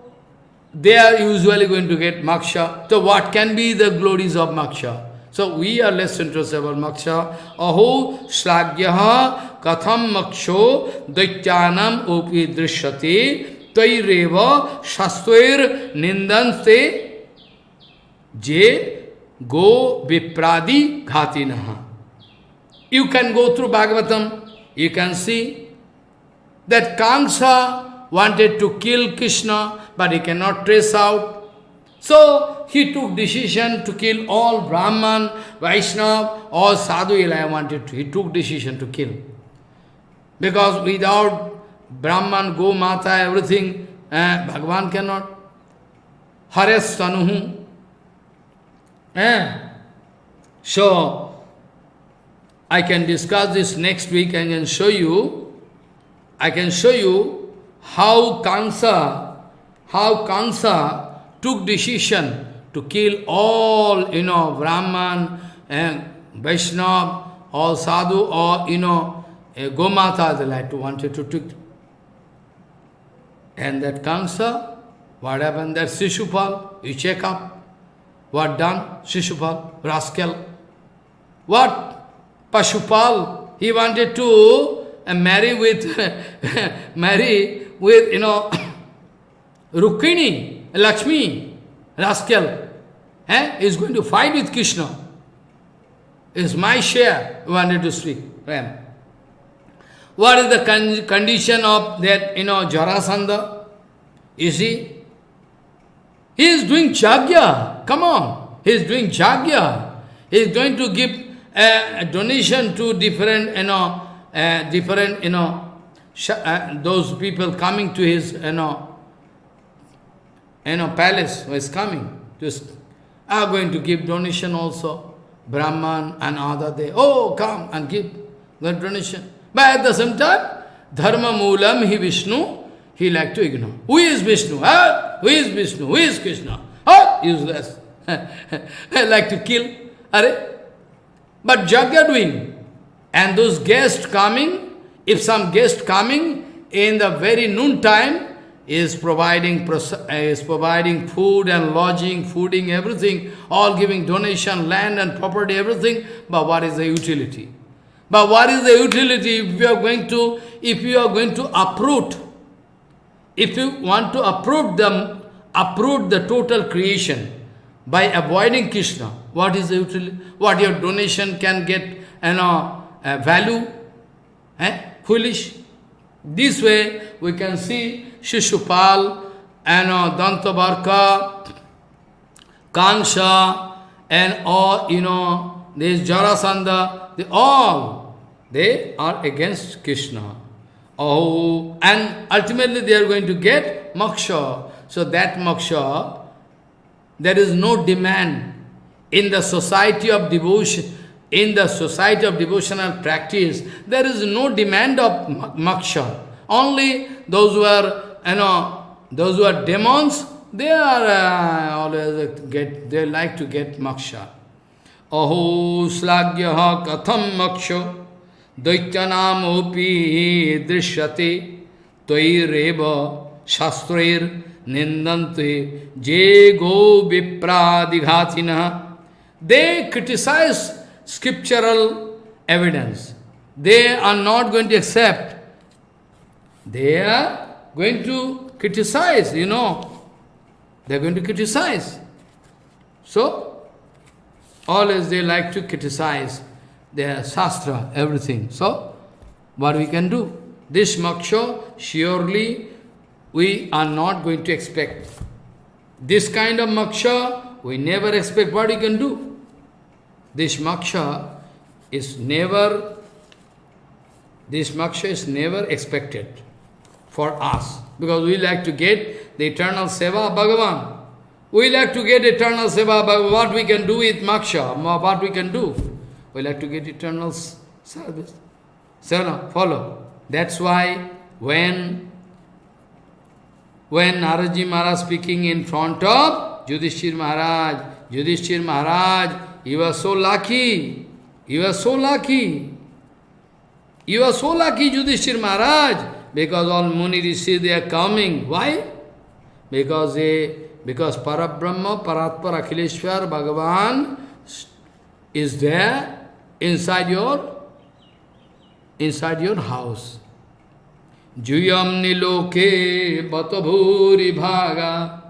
they are usually going to get moksha. So what can be the glories of moksha? So we are less interested about moksha. Aho slagyaha katham maksho daityanam opi drishyate taireva shastvair nindante je go vipradi ghatinaha. You can go through Bhagavatam, you can see that Kamsa wanted to kill Krishna, but he cannot trace out. So he took decision to kill all Brahman, Vaishnava, all Sadhu he took decision to kill. Because without Brahman, Go Mata, everything, Bhagavan cannot. Hares Tanuhu. So, I can discuss this next week and I can show you Kansa took decision to kill all, Brahman and Vaishnava, all sadhu, or, Gomata, they wanted to take. And that Kansa, what happened? That Shishupal, you check up, what done? Shishupal, rascal. What? Pashupal, he wanted to marry with, Rukmini, Lakshmi, rascal. He's going to fight with Krishna. It's my share, he wanted to speak. What is the condition of that, Jarasandha? You see? He is doing jagya. Come on. He is doing jagya. He is going to give a donation to different, those people coming to his, palace who is coming. Are going to give donation also. Brahman and other, they, come and give the donation. But at the same time, Dharma Moolam hi Vishnu, he like to ignore. Who is Vishnu? Who is Vishnu? Who is Krishna? Useless. Like to kill. But Jagya doing. And those guests coming, if some guest coming in the very noon time, is providing food and lodging, fooding, everything, all giving donation, land and property, everything. But what is the utility? But what is the utility if you are going to uproot? If you want to uproot the total creation by avoiding Krishna, what is the utility? What your donation can get value? Foolish. This way we can see Shishupal and Dantavarka, Kansha, and all, this Jarasandha, they are against Krishna. And ultimately they are going to get moksha. So that moksha, there is no demand in the society of devotion, in the society of devotional practice, there is no demand of moksha. Only those who are, demons, they are they like to get moksha. Aho slagyaha katham moksha daityanam opi drishyate toi reva shastrair nindante je go vipradighatina. They criticize scriptural evidence. They are not going to accept. They are going to criticize, They are going to criticize. So, always they like to criticize their shastra, everything. So, what we can do? This moksha, surely we are not going to expect. This kind of moksha, we never expect. What we can do? This moksha is never expected for us. Because we like to get the eternal seva of Bhagavan. We like to get eternal seva of Bhagavan. What we can do with moksha? What we can do? We like to get eternal service. So, follow. That's why when Naraji Maharaj speaking in front of Yudhishthir Maharaj, you are so lucky. You are so lucky. You are so lucky, Yudhishthir Maharaj, because all Muni Rishi, they are coming. Why? Because Parabrahma, Paratpar, Akhileshwar, Bhagavan is there inside your house. Juyam niloke batavuri bhaga.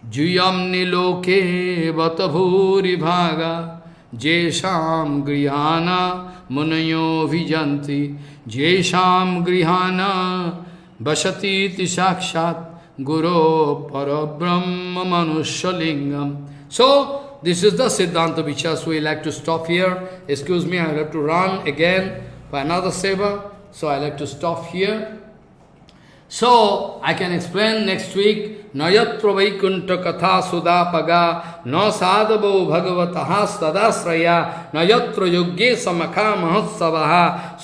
Juyam niloke batavuri bhaga. Jesham grihana munayo vijanti. Jesham grihana basati sakshat guru parabrahma manushalingam. So, this is the Siddhanta Vichas. We like to stop here. Excuse me, I will have to run again for another seva. So I like to stop here. So I can explain next week न यत्र वैकुंठ कथा सुदापगा न साधवो भगवतः सदाश्रया न यत्र योग्ये समखा महोत्सवः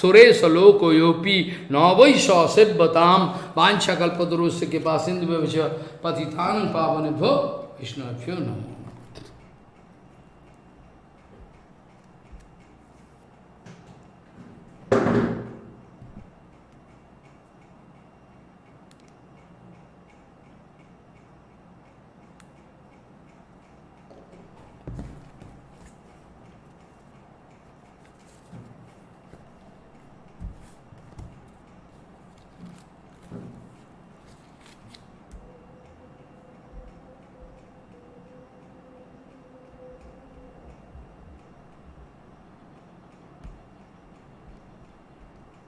सुरेश लोको योपि न वैश सेव्यताम वांछा कल्पतरुस्य कृपा सिंधु पतितानं पावनेभ्यो वैष्णवेभ्यो नमः।